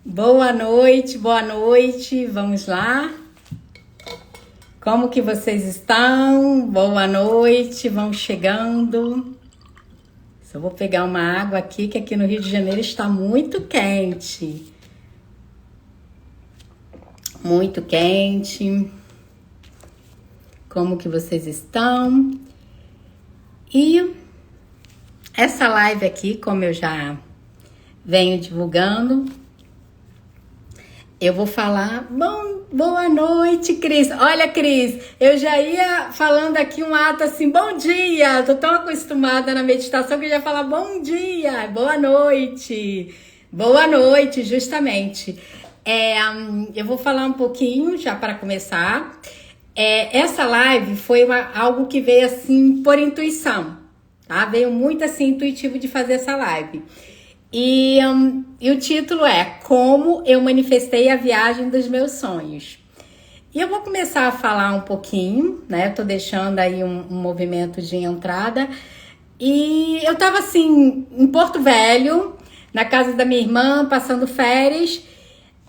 Boa noite, vamos lá? Como que vocês estão? Boa noite, vão chegando. Só vou pegar uma água aqui, que aqui no Rio de Janeiro está muito quente. Muito quente. Como que vocês estão? E essa live aqui, como eu já venho divulgando, eu vou falar. Boa noite, Cris. Olha, Cris, eu já ia falando aqui um ato assim, bom dia. Tô tão acostumada na meditação que eu já ia falar bom dia, boa noite. Boa noite, justamente. Eu vou falar um pouquinho já para começar. Essa live foi algo que veio assim por intuição, tá? Veio muito assim intuitivo de fazer essa live. E o título é Como eu manifestei a viagem dos meus sonhos. E eu vou começar a falar um pouquinho, né? Tô deixando aí um movimento de entrada. E eu tava assim, em Porto Velho, na casa da minha irmã, passando férias.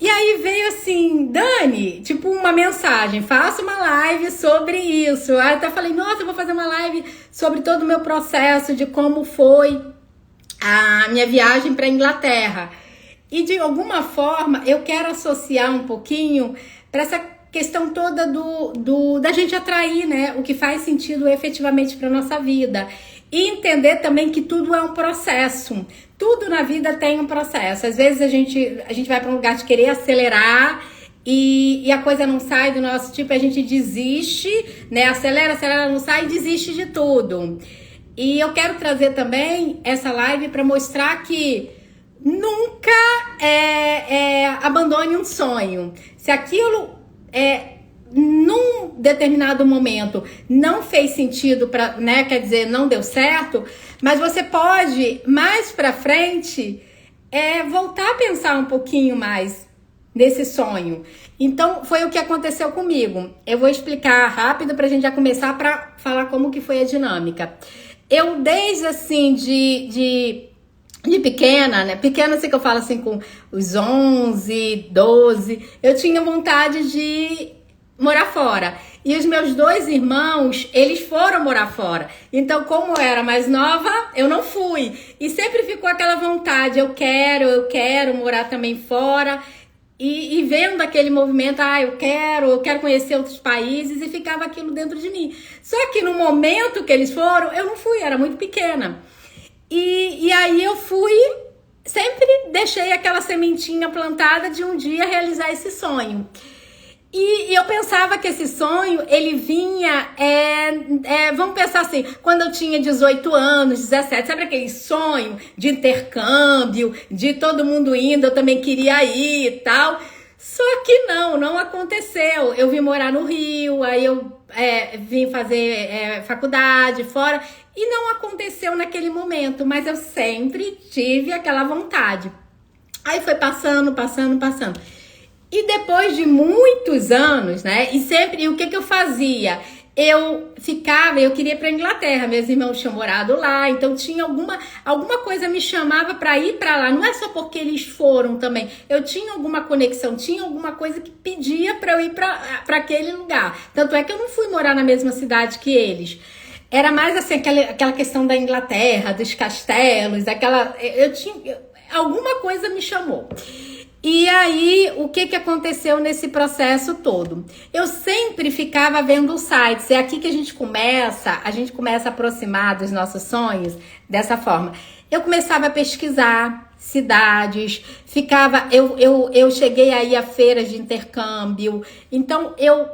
E aí veio assim, Dani, tipo uma mensagem, faça uma live sobre isso. Aí eu até falei, nossa, eu vou fazer uma live sobre todo o meu processo, de como foi a minha viagem para a Inglaterra. E de alguma forma eu quero associar um pouquinho para essa questão toda da gente atrair, né, o que faz sentido efetivamente para nossa vida. E entender também que tudo é um processo. Tudo na vida tem um processo. Às vezes a gente vai para um lugar de querer acelerar e a coisa não sai do nosso tipo, a gente desiste, né? Acelera, não sai e desiste de tudo. E eu quero trazer também essa live para mostrar que nunca abandone um sonho. Se aquilo num determinado momento não fez sentido para, né, quer dizer, não deu certo, mas você pode mais para frente voltar a pensar um pouquinho mais nesse sonho. Então foi o que aconteceu comigo. Eu vou explicar rápido para a gente já começar para falar como que foi a dinâmica. Eu desde assim de pequena, né? Pequena assim que eu falo assim com os 11, 12, eu tinha vontade de morar fora. E os meus dois irmãos, eles foram morar fora. Então, como eu era mais nova, eu não fui. E sempre ficou aquela vontade, eu quero morar também fora. E vendo aquele movimento, eu quero conhecer outros países, e ficava aquilo dentro de mim. Só que no momento que eles foram, eu não fui, era muito pequena. E aí eu fui, sempre deixei aquela sementinha plantada de um dia realizar esse sonho. E eu pensava que esse sonho, ele vinha, vamos pensar assim, quando eu tinha 18 anos, 17, sabe aquele sonho de intercâmbio, de todo mundo indo, eu também queria ir e tal. Só que não aconteceu. Eu vim morar no Rio, aí eu vim fazer faculdade fora, e não aconteceu naquele momento, mas eu sempre tive aquela vontade. Aí foi passando. E depois de muitos anos, né? E o que eu fazia? Eu queria ir para Inglaterra, meus irmãos tinham morado lá, então tinha alguma coisa me chamava para ir para lá. Não é só porque eles foram também. Eu tinha alguma conexão, tinha alguma coisa que pedia para eu ir para aquele lugar. Tanto é que eu não fui morar na mesma cidade que eles. Era mais assim, aquela questão da Inglaterra, dos castelos, alguma coisa me chamou. E aí, o que aconteceu nesse processo todo? Eu sempre ficava vendo os sites. É aqui que a gente começa a aproximar dos nossos sonhos dessa forma. Eu começava a pesquisar cidades, eu cheguei aí a feiras de intercâmbio. Então, eu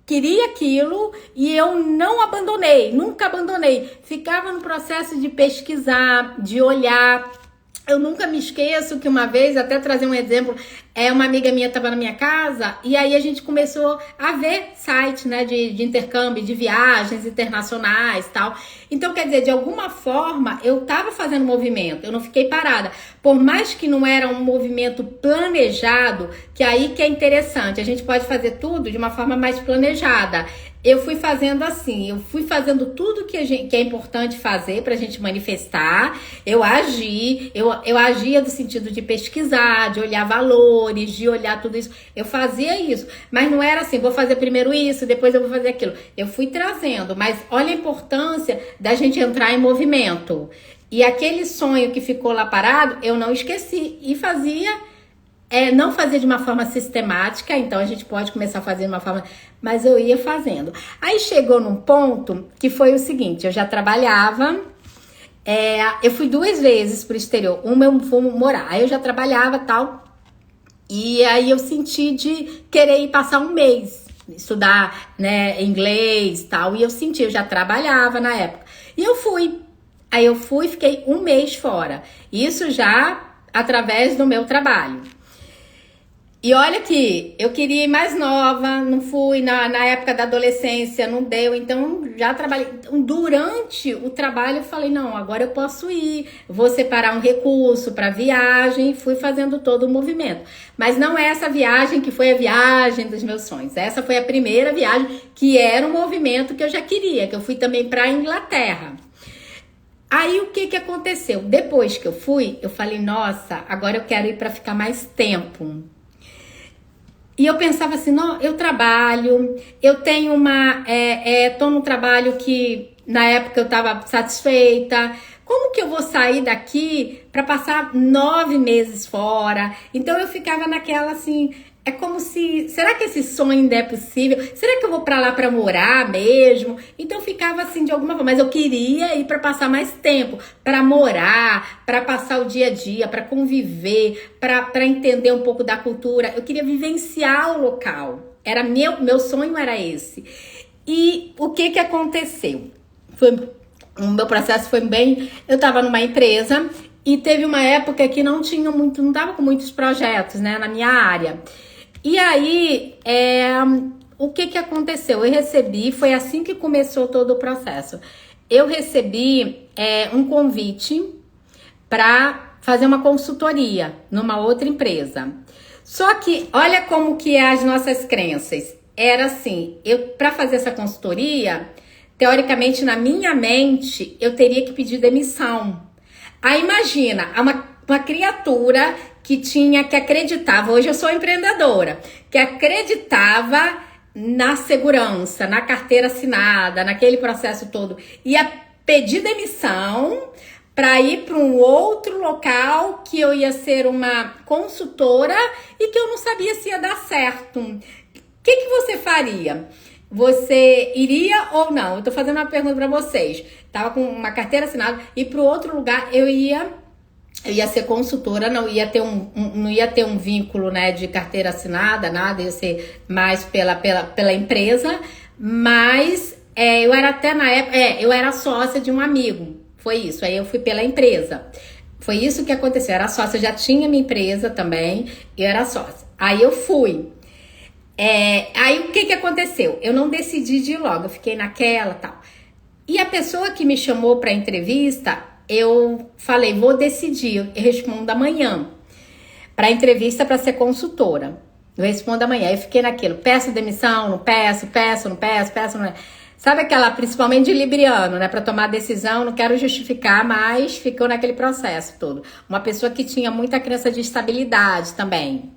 queria aquilo e eu não abandonei, nunca abandonei. Ficava no processo de pesquisar, de olhar. Eu nunca me esqueço que uma vez, até trazer um exemplo, Uma amiga minha estava na minha casa e aí a gente começou a ver site, né, de intercâmbio, de viagens internacionais e tal. Então, quer dizer, de alguma forma, eu estava fazendo movimento, eu não fiquei parada. Por mais que não era um movimento planejado, que aí que é interessante, a gente pode fazer tudo de uma forma mais planejada. Eu fui fazendo assim, eu fui fazendo tudo que é importante fazer pra gente manifestar. Eu agia no sentido de pesquisar, de olhar valores, de olhar tudo isso. Eu fazia isso, mas não era assim, vou fazer primeiro isso, depois eu vou fazer aquilo. Eu fui trazendo, mas olha a importância da gente entrar em movimento. E aquele sonho que ficou lá parado, eu não esqueci e fazia. Não fazia de uma forma sistemática, então a gente pode começar a fazer de uma forma, mas eu ia fazendo. Aí chegou num ponto que foi o seguinte, eu já trabalhava, eu fui 2 vezes pro exterior, uma eu fui morar, aí eu já trabalhava e tal, e aí eu senti de querer ir passar um mês, estudar, né, inglês e tal, e eu já trabalhava na época, e eu fui. Aí eu fui, fiquei 1 mês fora, isso já através do meu trabalho. E olha que eu queria ir mais nova, não fui na época da adolescência, não deu, então já trabalhei. Então, durante o trabalho eu falei, não, agora eu posso ir, vou separar um recurso para viagem, fui fazendo todo o movimento. Mas não é essa viagem que foi a viagem dos meus sonhos, essa foi a primeira viagem que era um movimento que eu já queria, que eu fui também para a Inglaterra. Aí o que aconteceu? Depois que eu fui, eu falei, nossa, agora eu quero ir para ficar mais tempo. E eu pensava assim, não, eu trabalho, eu tenho tô num trabalho que na época eu estava satisfeita. Como que eu vou sair daqui para passar 9 meses fora? Então eu ficava naquela assim, é como se, será que esse sonho ainda é possível? Será que eu vou para lá para morar mesmo? Então eu ficava assim de alguma forma, mas eu queria ir para passar mais tempo, para morar, para passar o dia a dia, para conviver, para entender um pouco da cultura. Eu queria vivenciar o local. Era meu sonho era esse. E o que aconteceu? O meu processo foi bem, eu estava numa empresa e teve uma época que não tava com muitos projetos, né, na minha área. E aí, o que aconteceu? Eu recebi, foi assim que começou todo o processo. Eu recebi um convite para fazer uma consultoria numa outra empresa. Só que, olha como que é as nossas crenças. Era assim, para fazer essa consultoria, teoricamente, na minha mente, eu teria que pedir demissão. Aí imagina, uma criatura que acreditava, hoje eu sou empreendedora, que acreditava na segurança, na carteira assinada, naquele processo todo, ia pedir demissão para ir para um outro local que eu ia ser uma consultora e que eu não sabia se ia dar certo. O que você faria? Você iria ou não? Eu tô fazendo uma pergunta para vocês. Tava com uma carteira assinada e para o outro lugar eu ia ser consultora, não ia ter um vínculo, né, de carteira assinada, nada, ia ser mais pela empresa, mas eu era até na época, eu era sócia de um amigo, foi isso, aí eu fui pela empresa, foi isso que aconteceu, eu era sócia, eu já tinha minha empresa também, eu era sócia, aí eu fui, aí o que aconteceu? Eu não decidi de ir logo, eu fiquei naquela tal, e a pessoa que me chamou para entrevista, eu falei, vou decidir, eu respondo amanhã. Para entrevista para ser consultora. Eu respondo amanhã. Eu fiquei naquilo, peço demissão, não peço, não peço, não. Sabe aquela, principalmente de libriano, né? Para tomar decisão, não quero justificar, mas ficou naquele processo todo. Uma pessoa que tinha muita crença de estabilidade também.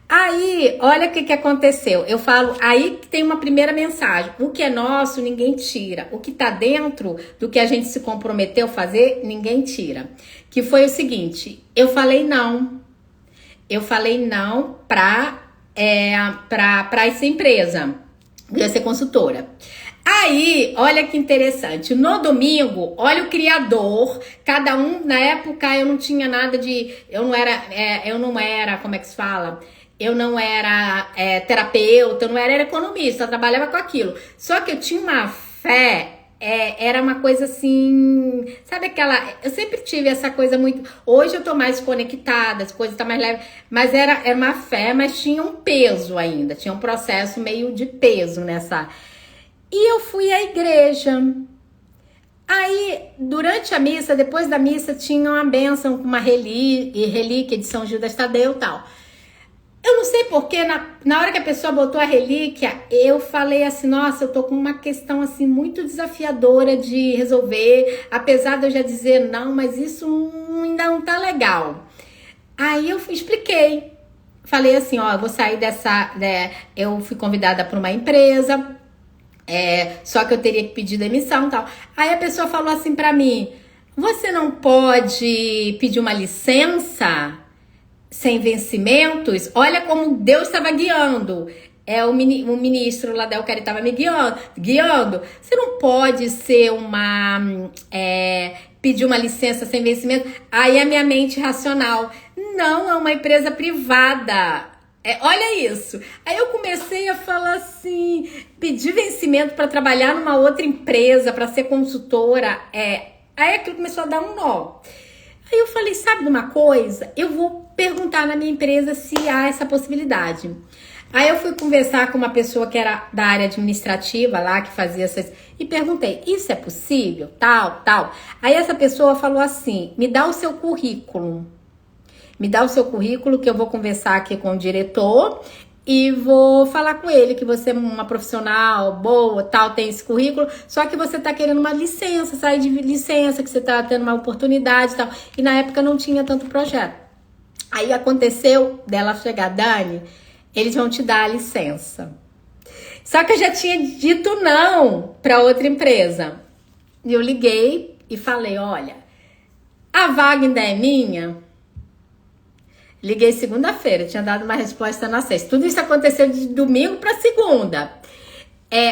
Aí, olha o que aconteceu. Eu falo, aí tem uma primeira mensagem. O que é nosso, ninguém tira. O que tá dentro do que a gente se comprometeu a fazer, ninguém tira. Que foi o seguinte, eu falei não. Eu falei não pra essa empresa. Eu ia ser consultora. Aí, olha que interessante, no domingo, olha o criador, cada um, na época eu não tinha nada de, eu não era, como é que se fala? Eu não era terapeuta, eu não era economista, eu trabalhava com aquilo. Só que eu tinha uma fé era uma coisa assim, sabe aquela, eu sempre tive essa coisa muito, hoje eu tô mais conectada, as coisas tá mais leve, mas era uma fé, mas tinha um peso ainda, tinha um processo meio de peso nessa, e eu fui à igreja. Aí, durante a missa, depois da missa, tinha uma bênção com uma relíquia de São Judas Tadeu e tal. Eu não sei porquê, na hora que a pessoa botou a relíquia, eu falei assim, nossa, eu tô com uma questão assim muito desafiadora de resolver, apesar de eu já dizer não, mas isso ainda não tá legal. Aí eu expliquei, falei assim, ó, eu vou sair eu fui convidada para uma empresa, só que eu teria que pedir demissão e tal. Aí a pessoa falou assim pra mim, você não pode pedir uma licença sem vencimentos? Olha como Deus estava guiando. O ministro lá da Eucari estava me guiando. Você não pode ser pedir uma licença sem vencimento. Aí a minha mente racional, não, é uma empresa privada. Olha isso. Aí eu comecei a falar assim, pedir vencimento para trabalhar numa outra empresa, para ser consultora. Aí aquilo começou a dar um nó. Aí eu falei, sabe de uma coisa? Eu vou perguntar na minha empresa se há essa possibilidade. Aí eu fui conversar com uma pessoa que era da área administrativa lá, que fazia essas... E perguntei, isso é possível? Tal, tal. Aí essa pessoa falou assim, me dá o seu currículo. Me dá o seu currículo que eu vou conversar aqui com o diretor e vou falar com ele que você é uma profissional boa, tal, tem esse currículo, só que você tá querendo uma licença, sair de licença, que você tá tendo uma oportunidade e tal. E na época não tinha tanto projeto. Aí aconteceu dela chegar, Dani, eles vão te dar a licença. Só que eu já tinha dito não para outra empresa. E eu liguei e falei, olha, a vaga ainda é minha? Liguei segunda-feira, tinha dado uma resposta na sexta. Tudo isso aconteceu de domingo para segunda.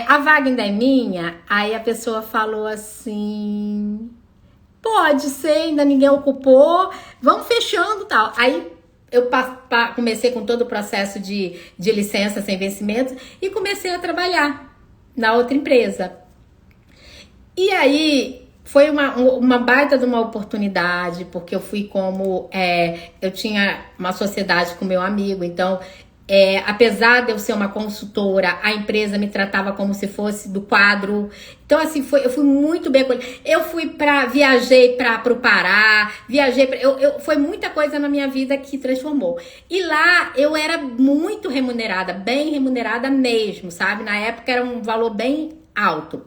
A vaga ainda é minha? Aí a pessoa falou assim, pode ser, ainda ninguém ocupou, vamos fechando e tal. Aí eu comecei com todo o processo de licença sem vencimento e comecei a trabalhar na outra empresa. E aí foi uma baita de uma oportunidade, porque eu fui eu tinha uma sociedade com meu amigo, então apesar de eu ser uma consultora, a empresa me tratava como se fosse do quadro. Então, assim, eu fui muito bem acolhida. Eu viajei para o Pará, foi muita coisa na minha vida que transformou. E lá eu era muito remunerada, bem remunerada mesmo, sabe? Na época era um valor bem alto.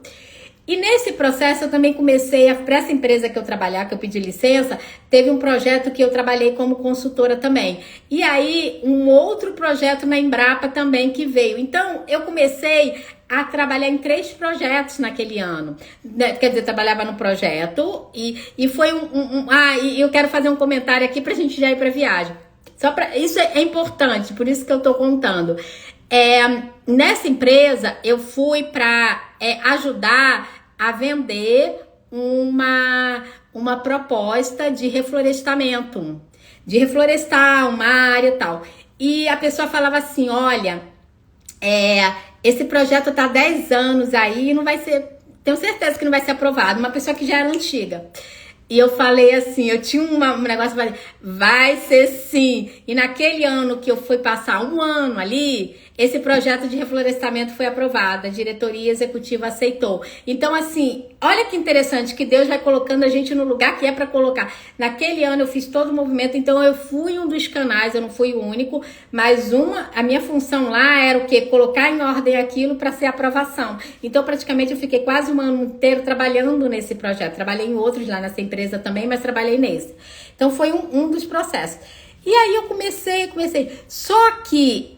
E nesse processo eu também comecei, para essa empresa que eu trabalhava, que eu pedi licença, teve um projeto que eu trabalhei como consultora também. E aí um outro projeto na Embrapa também que veio. Então eu comecei a trabalhar em 3 projetos naquele ano. Quer dizer, trabalhava no projeto e foi e eu quero fazer um comentário aqui pra gente já ir pra viagem. Isso é importante, por isso que eu tô contando. Nessa empresa eu fui para ajudar a vender uma proposta de reflorestamento, de reflorestar uma área e tal. E a pessoa falava assim, olha, esse projeto tá há 10 anos aí, não vai ser, tenho certeza que não vai ser aprovado. Uma pessoa que já era antiga. E eu falei assim, eu tinha um negócio, vai ser sim. E naquele ano que eu fui passar um ano ali, esse projeto de reflorestamento foi aprovado, a diretoria executiva aceitou. Então, assim, olha que interessante que Deus vai colocando a gente no lugar que é para colocar. Naquele ano eu fiz todo o movimento, então eu fui um dos canais, eu não fui o único, mas a minha função lá era o quê? Colocar em ordem aquilo para ser aprovação. Então, praticamente, eu fiquei quase um ano inteiro trabalhando nesse projeto. Trabalhei em outros lá nessa empresa também, mas trabalhei nesse. Então, foi um dos processos. E aí eu comecei. Só que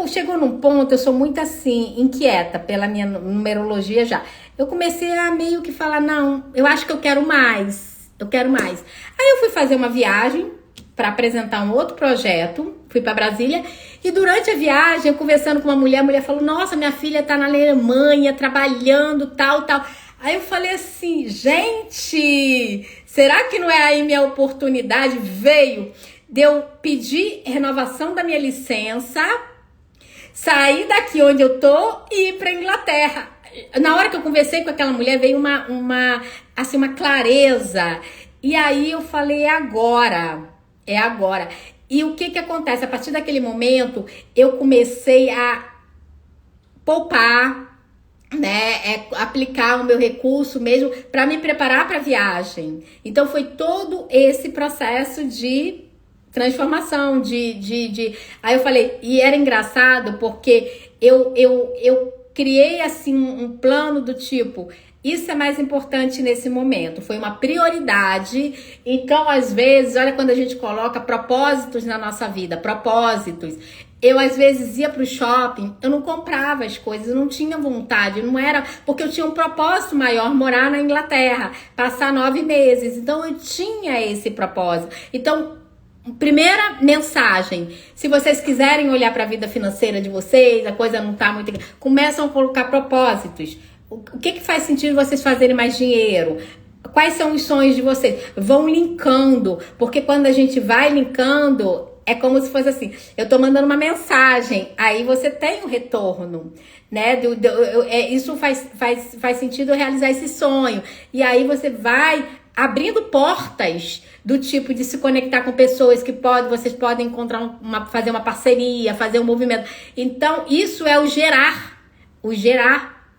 chegou num ponto, eu sou muito assim, inquieta pela minha numerologia já. Eu comecei a meio que falar, não, eu acho que eu quero mais. Aí eu fui fazer uma viagem para apresentar um outro projeto, fui para Brasília, e durante a viagem, eu conversando com uma mulher, a mulher falou, nossa, minha filha tá na Alemanha, trabalhando, tal. Aí eu falei assim, gente, será que não é aí minha oportunidade? Veio de eu pedir renovação da minha licença, sair daqui onde eu tô e ir pra Inglaterra. Na hora que eu conversei com aquela mulher, veio assim, uma clareza. E aí eu falei, é agora. E o que que acontece? A partir daquele momento, eu comecei a poupar, né, aplicar o meu recurso mesmo para me preparar para a viagem. Então foi todo esse processo de transformação, Aí eu falei, e era engraçado porque eu criei assim um plano do tipo, isso é mais importante nesse momento, foi uma prioridade. Então, às vezes, olha quando a gente coloca propósitos na nossa vida, propósitos. Eu, às vezes, ia pro shopping, eu não comprava as coisas, eu não tinha vontade, não era... Porque eu tinha um propósito maior, morar na Inglaterra, passar 9 meses. Então, eu tinha esse propósito. Então, primeira mensagem, se vocês quiserem olhar para a vida financeira de vocês, a coisa não tá muito... Começam a colocar propósitos. O que faz sentido vocês fazerem mais dinheiro? Quais são os sonhos de vocês? Vão linkando, porque quando a gente vai linkando, é como se fosse assim, eu tô mandando uma mensagem, aí você tem um retorno, né? Isso faz sentido realizar esse sonho. E aí você vai abrindo portas do tipo de se conectar com pessoas que vocês podem encontrar fazer uma parceria, fazer um movimento. Então, isso é o gerar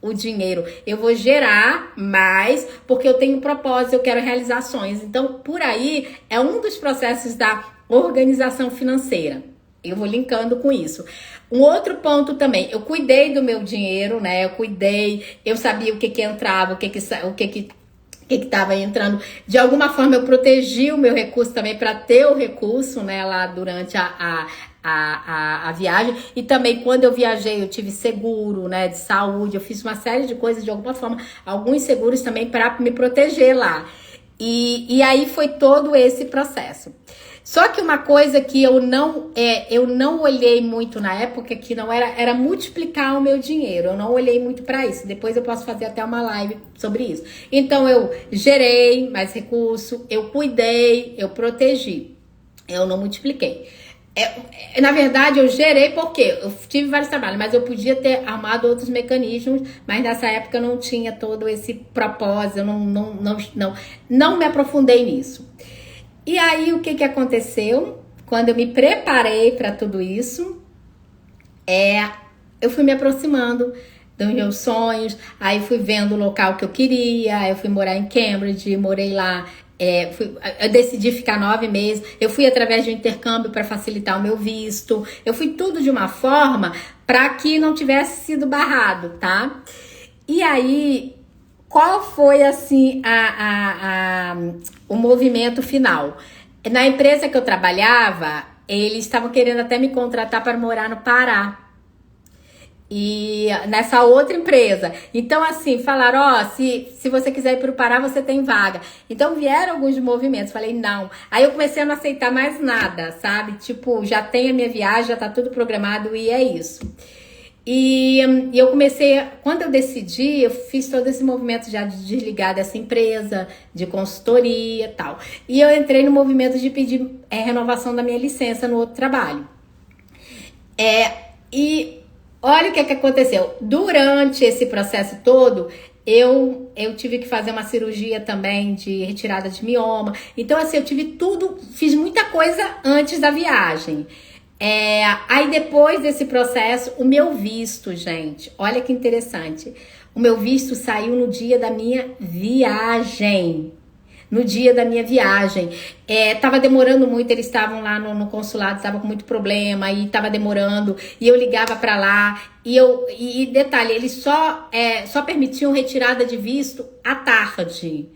o dinheiro. Eu vou gerar mais porque eu tenho um propósito, eu quero realizar sonhos. Então, por aí, é um dos processos da organização financeira. Eu vou linkando com isso. Um outro ponto também, eu cuidei do meu dinheiro, né? Eu sabia o que entrava, o que estava entrando. De alguma forma, eu protegi o meu recurso também para ter o recurso, né? Lá durante a viagem. E também quando eu viajei eu tive seguro, né, de saúde, eu fiz uma série de coisas de alguma forma, alguns seguros também para me proteger lá. E aí foi todo esse processo. Só que uma coisa que eu não olhei muito na época, que não era multiplicar o meu dinheiro. Eu não olhei muito para isso. Depois eu posso fazer até uma live sobre isso. Então eu gerei mais recurso, eu cuidei, eu protegi. Eu não multipliquei. Na verdade, eu gerei porque eu tive vários trabalhos, mas eu podia ter armado outros mecanismos, mas nessa época eu não tinha todo esse propósito, eu não me aprofundei nisso. E aí, o que aconteceu? Quando eu me preparei para tudo isso, eu fui me aproximando dos meus sonhos, aí fui vendo o local que eu queria, eu fui morar em Cambridge, morei lá, eu decidi ficar 9 meses, eu fui através de um intercâmbio para facilitar o meu visto, eu fui tudo de uma forma para que não tivesse sido barrado, tá? E aí, qual foi assim o movimento final? Na empresa que eu trabalhava, eles estavam querendo até me contratar para morar no Pará. E nessa outra empresa. Então, assim, falaram, se você quiser ir para o Pará, você tem vaga. Então, vieram alguns movimentos. Falei, não. Aí eu comecei a não aceitar mais nada, sabe? Tipo, já tem a minha viagem, já tá tudo programado e é isso. E eu comecei, quando eu decidi, eu fiz todo esse movimento já de desligar dessa empresa, de consultoria e tal. E eu entrei no movimento de pedir renovação da minha licença no outro trabalho. E olha o que aconteceu. Durante esse processo todo, eu tive que fazer uma cirurgia também de retirada de mioma. Então, assim, eu tive tudo, fiz muita coisa antes da viagem. Aí depois desse processo, o meu visto, gente, olha que interessante. O meu visto saiu no dia da minha viagem. No dia da minha viagem. Tava demorando muito, eles estavam lá no consulado, estavam com muito problema e tava demorando. E eu ligava pra lá. E detalhe, eles só permitiam retirada de visto à tarde.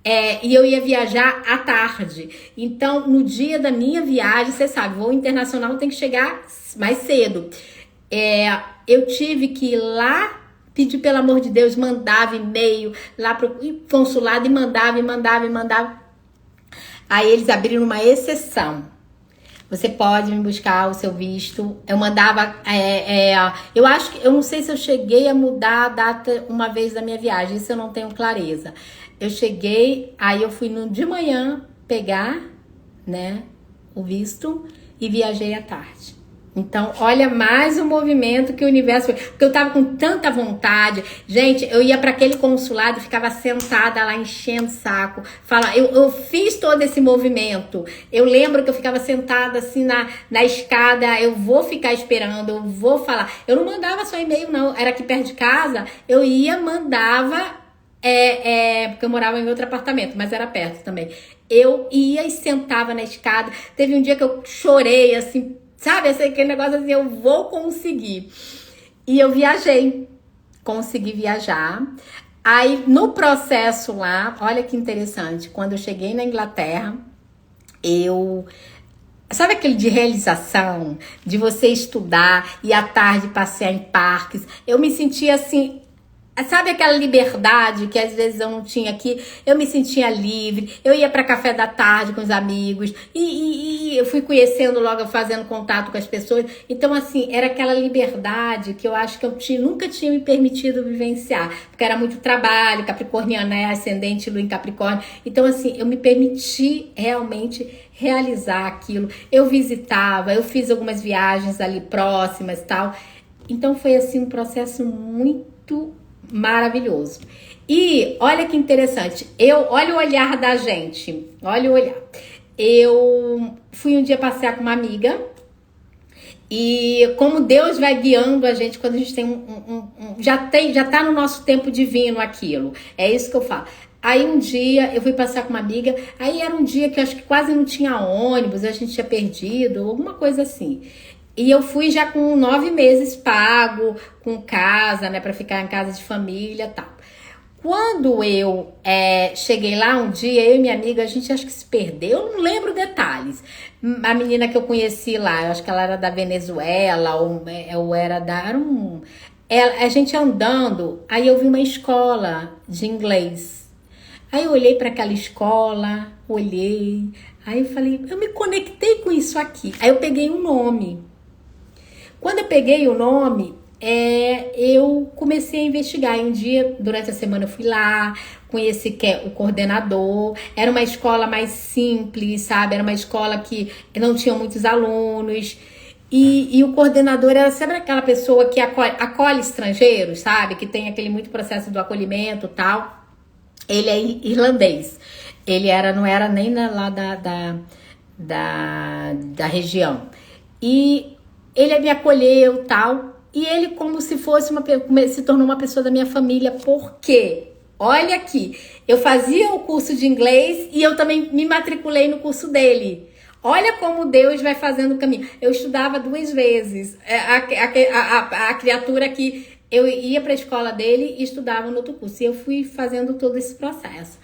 E eu ia viajar à tarde. Então, no dia da minha viagem, você sabe, voo internacional tem que chegar mais cedo. Eu tive que ir lá, pedir pelo amor de Deus, mandava e-mail lá pro consulado e mandava. Aí eles abriram uma exceção. Você pode me buscar o seu visto. Eu mandava, eu não sei se eu cheguei a mudar a data uma vez da minha viagem, isso eu não tenho clareza. Eu cheguei, aí eu fui de manhã pegar, né, o visto e viajei à tarde. Então, olha mais o movimento que o universo foi. Porque eu tava com tanta vontade. Gente, eu ia para aquele consulado e ficava sentada lá enchendo o saco. Eu fiz todo esse movimento. Eu lembro que eu ficava sentada assim na escada. Eu vou ficar esperando, eu vou falar. Eu não mandava só e-mail, não. Era aqui perto de casa. Eu ia, mandava. Porque eu morava em outro apartamento, mas era perto também. Eu ia e sentava na escada. Teve um dia que eu chorei, assim, sabe? Aquele negócio assim, eu vou conseguir. E eu viajei. Consegui viajar. Aí, no processo lá, olha que interessante. Quando eu cheguei na Inglaterra, sabe aquele de realização? De você estudar e à tarde passear em parques. Eu me sentia assim... Sabe aquela liberdade que às vezes eu não tinha aqui? Eu me sentia livre, eu ia para café da tarde com os amigos e eu fui conhecendo logo, fazendo contato com as pessoas. Então, assim, era aquela liberdade que eu acho que eu nunca tinha me permitido vivenciar, porque era muito trabalho, capricorniano, né? Ascendente, lua em Capricórnio. Então, assim, eu me permiti realmente realizar aquilo. Eu visitava, eu fiz algumas viagens ali próximas e tal. Então, foi, assim, um processo muito maravilhoso. E olha que interessante, olha o olhar da gente, olha o olhar. Eu fui um dia passear com uma amiga e como Deus vai guiando a gente quando a gente tem já tá no nosso tempo divino aquilo. É isso que eu falo. Aí um dia eu fui passear com uma amiga, aí era um dia que eu acho que quase não tinha ônibus, a gente tinha perdido, alguma coisa assim. E eu fui já com 9 meses pago, com casa, né, pra ficar em casa de família e tal. Quando eu cheguei lá um dia, eu e minha amiga, a gente acho que se perdeu, eu não lembro detalhes. A menina que eu conheci lá, eu acho que ela era da Venezuela, ou era da... a gente andando, aí eu vi uma escola de inglês. Aí eu olhei para aquela escola, aí eu falei, eu me conectei com isso aqui. Aí eu peguei um nome. Quando eu peguei o nome, eu comecei a investigar. E um dia, durante a semana, eu fui lá, conheci o coordenador. Era uma escola mais simples, sabe? Era uma escola que não tinha muitos alunos. E o coordenador era sempre aquela pessoa que acolhe estrangeiros, sabe? Que tem aquele muito processo do acolhimento e tal. Ele é irlandês. Ele não era nem lá da região. E ele me acolheu, tal, e ele como se fosse se tornou uma pessoa da minha família, porque, olha aqui, eu fazia o curso de inglês e eu também me matriculei no curso dele. Olha como Deus vai fazendo o caminho. Eu estudava 2 vezes, a criatura que eu ia para a escola dele e estudava no outro curso, e eu fui fazendo todo esse processo.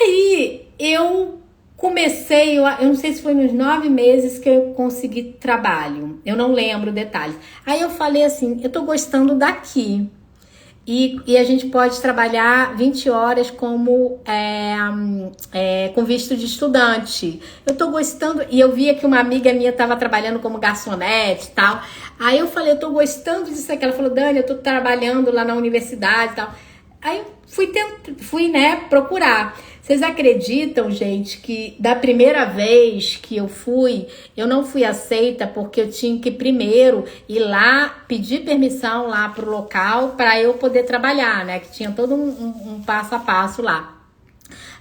Aí, eu comecei, eu não sei se foi nos 9 meses que eu consegui trabalho. Eu não lembro detalhes. Aí eu falei assim, eu tô gostando daqui. E a gente pode trabalhar 20 horas como com visto de estudante. Eu tô gostando. E eu via que uma amiga minha tava trabalhando como garçonete e tal. Aí eu falei, eu tô gostando disso aqui. Ela falou, Dani, eu tô trabalhando lá na universidade e tal. Aí eu fui, né, procurar. Vocês acreditam, gente, que da primeira vez que eu não fui aceita porque eu tinha que primeiro ir lá, pedir permissão lá pro local para eu poder trabalhar, né? Que tinha todo um passo a passo lá.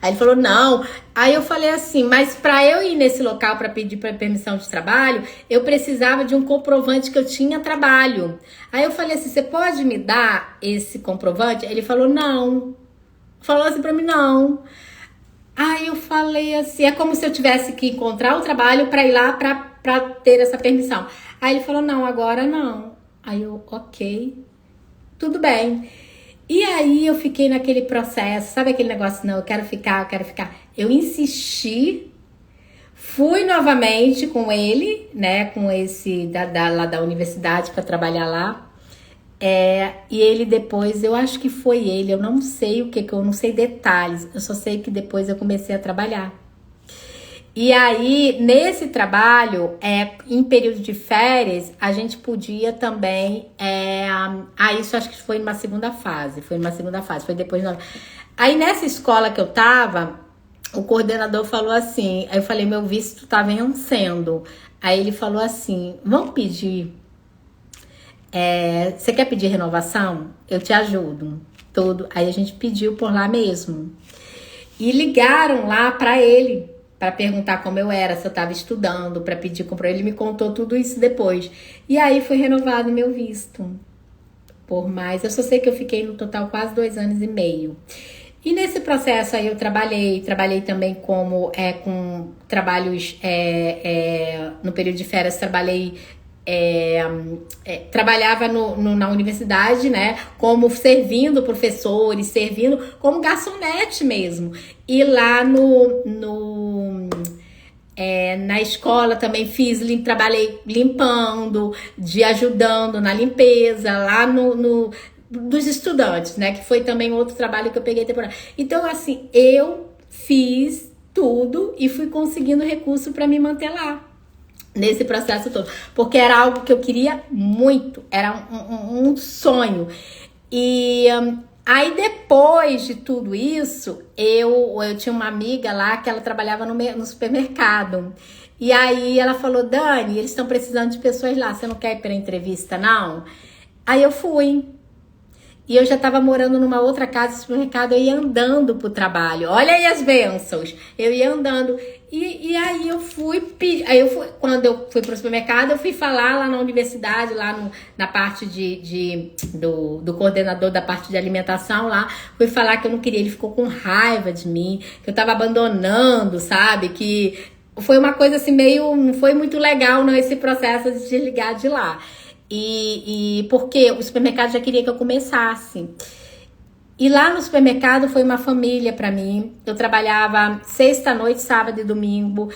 Aí ele falou, não. Aí eu falei assim, mas para eu ir nesse local para pedir permissão de trabalho, eu precisava de um comprovante que eu tinha trabalho. Aí eu falei assim, você pode me dar esse comprovante? Ele falou, não. Falou assim para mim, não. Aí eu falei assim, é como se eu tivesse que encontrar o trabalho para ir lá para ter essa permissão. Aí ele falou, não, agora não. Aí eu, ok, tudo bem. E aí eu fiquei naquele processo, sabe aquele negócio, não, eu quero ficar. Eu insisti, fui novamente com ele, né, com esse lá da universidade para trabalhar lá. E ele depois, eu acho que foi ele, eu não sei eu não sei detalhes, eu só sei que depois eu comecei a trabalhar. E aí, nesse trabalho, em período de férias, a gente podia também, isso acho que foi numa segunda fase, foi depois. Aí nessa escola que eu tava, o coordenador falou assim, aí eu falei, meu visto tá vencendo. Aí ele falou assim, vamos pedir, você quer pedir renovação? Eu te ajudo, tudo. Aí a gente pediu por lá mesmo. E ligaram lá pra ele, pra perguntar como eu era, se eu tava estudando, pra pedir compra. Ele me contou tudo isso depois. E aí foi renovado meu visto. Por mais, eu só sei que eu fiquei no total quase 2 anos e meio. E nesse processo aí eu trabalhei também como com trabalhos no período de férias, trabalhava na universidade, né, como servindo professores, servindo como garçonete mesmo. E lá na escola também trabalhei limpando, ajudando na limpeza, lá dos estudantes, né? Que foi também outro trabalho que eu peguei temporada. Então, assim, eu fiz tudo e fui conseguindo recurso para me manter lá. Nesse processo todo. Porque era algo que eu queria muito. Era um sonho. E aí, depois de tudo isso, eu tinha uma amiga lá que ela trabalhava no supermercado. E aí ela falou, Dani, eles estão precisando de pessoas lá. Você não quer ir para entrevista, não? Aí eu fui. E eu já estava morando numa outra casa de supermercado, eu ia andando pro trabalho. Olha aí as bênçãos. Eu ia andando. E aí eu fui, quando eu fui pro supermercado, eu fui falar lá na universidade, lá na parte do coordenador da parte de alimentação lá. Fui falar que eu não queria, ele ficou com raiva de mim, que eu tava abandonando, sabe? Que foi uma coisa assim não foi muito legal não, esse processo de desligar de lá. E porque o supermercado já queria que eu começasse. E lá no supermercado foi uma família pra mim. Eu trabalhava sexta noite, sábado e domingo.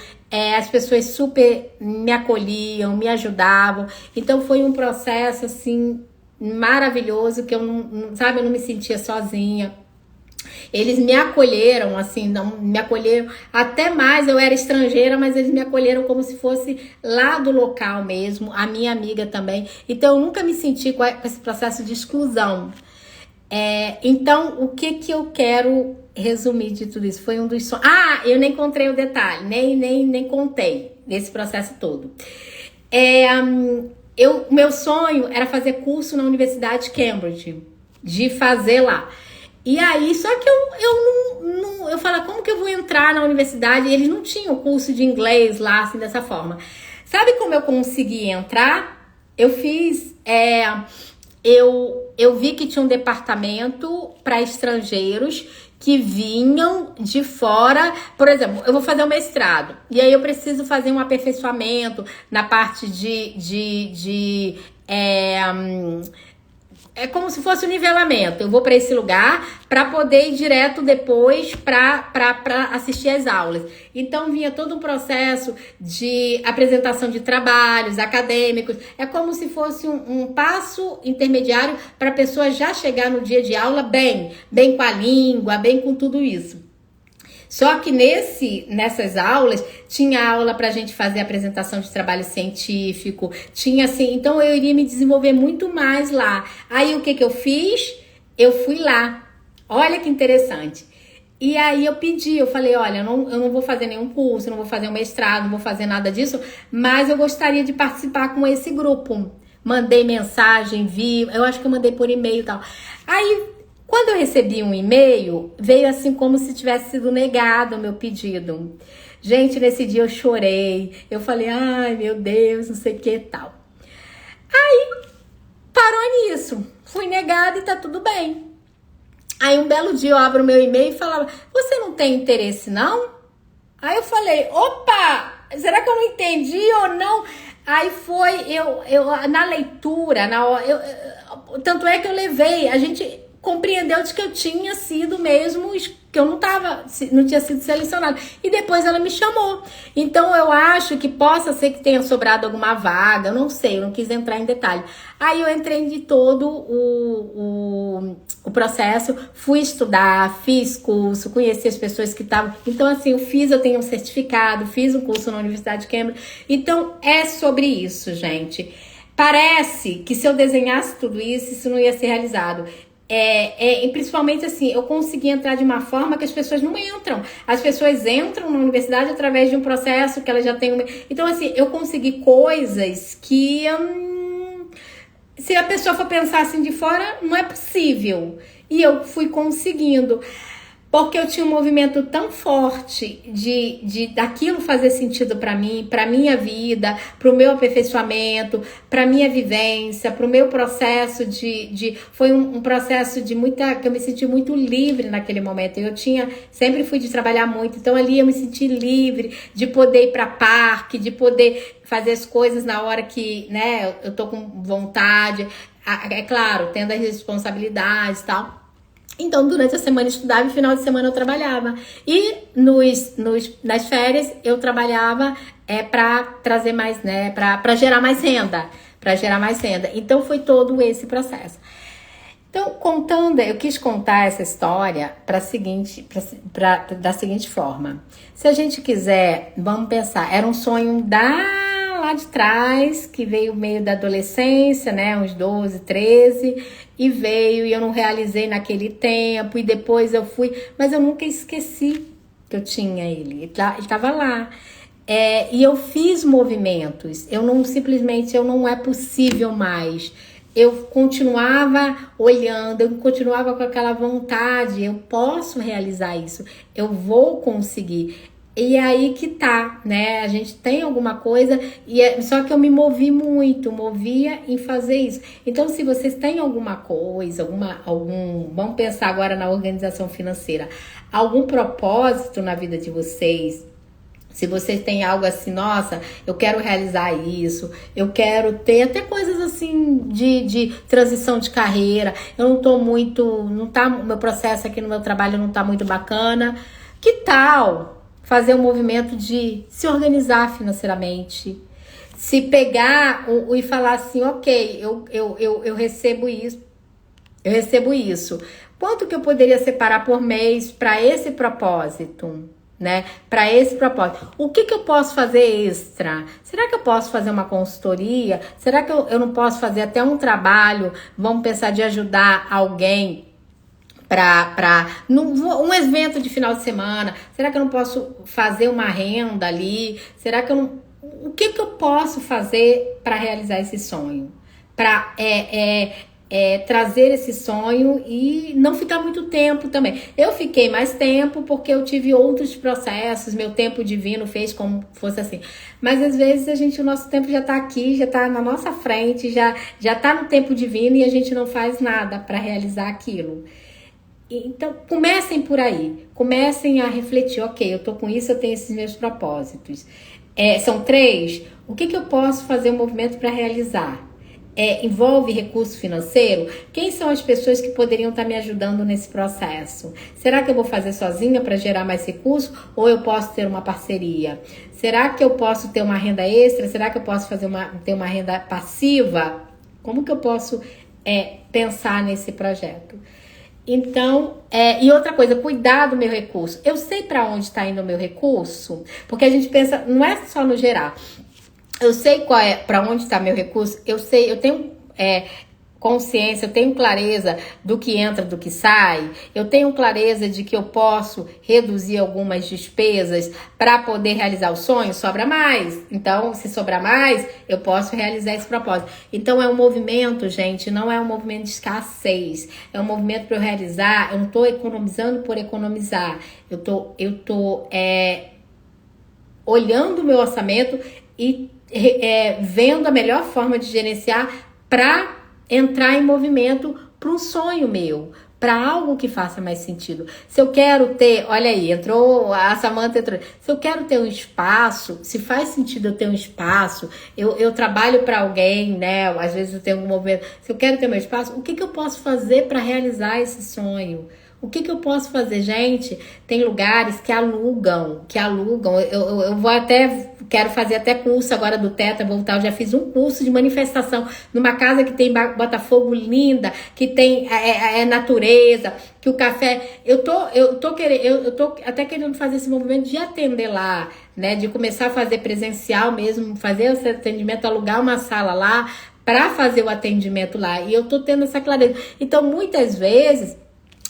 As pessoas super me acolhiam, me ajudavam. Então foi um processo assim maravilhoso que eu não me sentia sozinha. Eles me acolheram, assim, não me acolheram até mais, eu era estrangeira, mas eles me acolheram como se fosse lá do local mesmo, a minha amiga também. Então, eu nunca me senti com esse processo de exclusão. Então, o que eu quero resumir de tudo isso? Foi um dos sonhos. Ah, eu nem encontrei o detalhe, nem contei nesse processo todo. Meu sonho era fazer curso na Universidade de Cambridge, de fazer lá. E aí, só que eu falo, como que eu vou entrar na universidade? E eles não tinham curso de inglês lá, assim, dessa forma. Sabe como eu consegui entrar? Eu fiz, eu vi que tinha um departamento para estrangeiros que vinham de fora. Por exemplo, eu vou fazer um mestrado, e aí eu preciso fazer um aperfeiçoamento na parte é como se fosse um nivelamento. Eu vou para esse lugar para poder ir direto depois para assistir às aulas. Então vinha todo um processo de apresentação de trabalhos acadêmicos. É como se fosse um passo intermediário para a pessoa já chegar no dia de aula bem com a língua, bem com tudo isso. Só que nessas aulas, tinha aula pra gente fazer apresentação de trabalho científico, tinha assim, então eu iria me desenvolver muito mais lá. Aí o que eu fiz? Eu fui lá. Olha que interessante. E aí eu falei, olha, eu não vou fazer nenhum curso, não vou fazer um mestrado, não vou fazer nada disso, mas eu gostaria de participar com esse grupo. Mandei mensagem, eu acho que eu mandei por e-mail e tal. Aí, quando eu recebi um e-mail, veio assim como se tivesse sido negado o meu pedido. Gente, nesse dia eu chorei. Eu falei, ai meu Deus, não sei o que e tal. Aí, parou nisso. Fui negada e tá tudo bem. Aí um belo dia eu abro o meu e-mail e falava, você não tem interesse não? Aí eu falei, opa, será que eu não entendi ou não? Aí foi, eu na leitura, tanto é que eu levei, a gente compreendeu de que eu tinha sido mesmo, que eu não tinha sido selecionada. E depois ela me chamou. Então eu acho que possa ser que tenha sobrado alguma vaga, eu não sei, eu não quis entrar em detalhe. Aí eu entrei de todo o processo, fui estudar, fiz curso, conheci as pessoas que estavam. Então assim, eu tenho um certificado, fiz um curso na Universidade de Cambridge. Então é sobre isso, gente. Parece que se eu desenhasse tudo isso não ia ser realizado. E principalmente assim, eu consegui entrar de uma forma que as pessoas não entram. As pessoas entram na universidade através de um processo que elas já têm. Então, assim, eu consegui coisas que se a pessoa for pensar assim de fora, não é possível. E eu fui conseguindo. Porque eu tinha um movimento tão forte de daquilo fazer sentido para mim, para minha vida, para o meu aperfeiçoamento, para minha vivência, para o meu processo foi um processo de muita, que eu me senti muito livre naquele momento. Sempre fui de trabalhar muito, então ali eu me senti livre de poder ir para parque, de poder fazer as coisas na hora que, né, eu tô com vontade. É claro, tendo as responsabilidades e tal. Então, durante a semana eu estudava e no final de semana eu trabalhava. E nas férias eu trabalhava para trazer mais, né, para gerar mais renda. Para gerar mais renda. Então, foi todo esse processo. Então, eu quis contar essa história da seguinte forma. Se a gente quiser, vamos pensar, era um sonho lá de trás, que veio meio da adolescência, né, uns 12, 13, e veio e eu não realizei naquele tempo, e depois eu fui, mas eu nunca esqueci que eu tinha ele estava lá. E eu fiz movimentos, eu não é possível mais. Eu continuava olhando, eu continuava com aquela vontade, eu posso realizar isso, eu vou conseguir. E é aí que tá, né? A gente tem alguma coisa, só que eu me movia em fazer isso. Então, se vocês têm alguma coisa, vamos pensar agora na organização financeira, algum propósito na vida de vocês. Se vocês têm algo assim, nossa, eu quero realizar isso, eu quero ter até coisas assim de transição de carreira, eu não tô muito, o meu processo aqui no meu trabalho não tá muito bacana, que tal fazer um movimento de se organizar financeiramente? Se pegar e falar assim, ok, eu recebo isso, quanto que eu poderia separar por mês para esse propósito? Né? Para esse propósito. O que eu posso fazer extra? Será que eu posso fazer uma consultoria? Será que eu não posso fazer até um trabalho? Vamos pensar de ajudar alguém um evento de final de semana? Será que eu não posso fazer uma renda ali? Será que o que eu posso fazer para realizar esse sonho? Para trazer esse sonho e não ficar muito tempo também. Eu fiquei mais tempo porque eu tive outros processos, meu tempo divino fez como fosse assim. Mas às vezes o nosso tempo já tá aqui, já tá na nossa frente, já tá no tempo divino e a gente não faz nada para realizar aquilo. Então, comecem por aí. Comecem a refletir, ok, eu tô com isso, eu tenho esses meus propósitos. São 3, o que eu posso fazer um movimento para realizar? Envolve recurso financeiro? Quem são as pessoas que poderiam estar me ajudando nesse processo? Será que eu vou fazer sozinha para gerar mais recurso? Ou eu posso ter uma parceria? Será que eu posso ter uma renda extra? Será que eu posso ter uma renda passiva? Como que eu posso pensar nesse projeto? Então, e outra coisa, cuidar do meu recurso. Eu sei para onde está indo o meu recurso? Porque a gente pensa, não é só no gerar. Eu sei para onde está meu recurso, eu tenho consciência, eu tenho clareza do que entra, do que sai, eu tenho clareza de que eu posso reduzir algumas despesas para poder realizar o sonho, sobra mais. Então, se sobrar mais, eu posso realizar esse propósito. Então, é um movimento, gente, não é um movimento de escassez, é um movimento para eu realizar, eu não estou economizando por economizar, eu tô olhando o meu orçamento e vendo a melhor forma de gerenciar para entrar em movimento para um sonho meu, para algo que faça mais sentido. Se eu quero ter, olha aí, a Samantha entrou. Se eu quero ter um espaço, se faz sentido eu ter um espaço, eu trabalho para alguém, né? Às vezes eu tenho um movimento. Se eu quero ter meu espaço, o que eu posso fazer para realizar esse sonho? O que eu posso fazer? Gente, tem lugares que alugam. Eu quero fazer até curso agora do Teta Voltar. Eu já fiz um curso de manifestação numa casa que tem Botafogo linda, que tem natureza, que o café... Eu tô até querendo fazer esse movimento de atender lá, né? De começar a fazer presencial mesmo, fazer esse atendimento, alugar uma sala lá, para fazer o atendimento lá. E eu tô tendo essa clareza. Então, muitas vezes,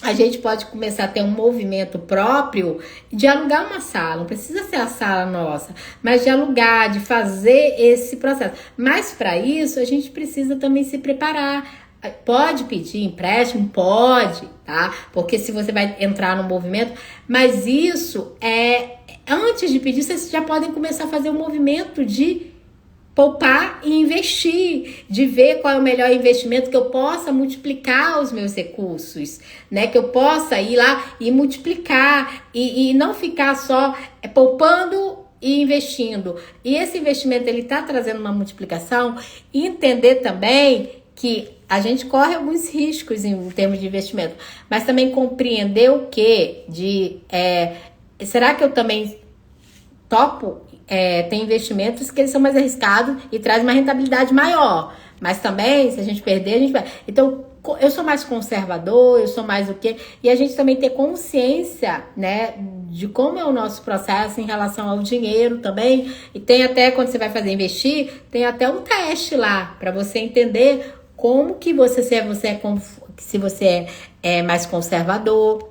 a gente pode começar a ter um movimento próprio de alugar uma sala. Não precisa ser a sala nossa, mas de alugar, de fazer esse processo. Mas para isso, a gente precisa também se preparar. Pode pedir empréstimo? Pode, tá? Porque se você vai entrar no movimento, mas isso antes de pedir, vocês já podem começar a fazer um movimento de poupar e investir, de ver qual é o melhor investimento que eu possa multiplicar os meus recursos, né? Que eu possa ir lá e multiplicar e não ficar só poupando e investindo. E esse investimento, ele tá trazendo uma multiplicação, e entender também que a gente corre alguns riscos em termos de investimento, mas também compreender o que? Será que eu também topo? Tem investimentos que eles são mais arriscados e trazem uma rentabilidade maior. Mas também, se a gente perder, a gente vai. Então, eu sou mais conservador, eu sou mais o quê? E a gente também ter consciência, né, de como é o nosso processo em relação ao dinheiro também. E tem até, quando você vai fazer investir, tem até um teste lá, para você entender como que se você é mais conservador.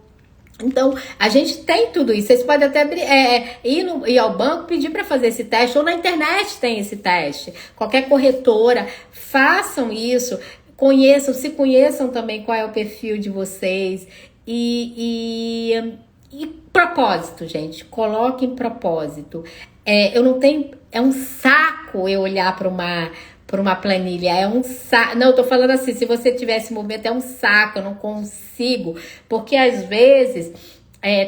Então, a gente tem tudo isso. Vocês podem até ir ao banco, pedir para fazer esse teste, ou na internet tem esse teste. Qualquer corretora, façam isso, se conheçam também qual é o perfil de vocês. E propósito, gente, coloquem propósito. Eu não tenho, é um saco eu olhar para uma planilha, é um saco. Não, eu tô falando assim, se você tiver esse movimento, é um saco, eu não consigo, porque às vezes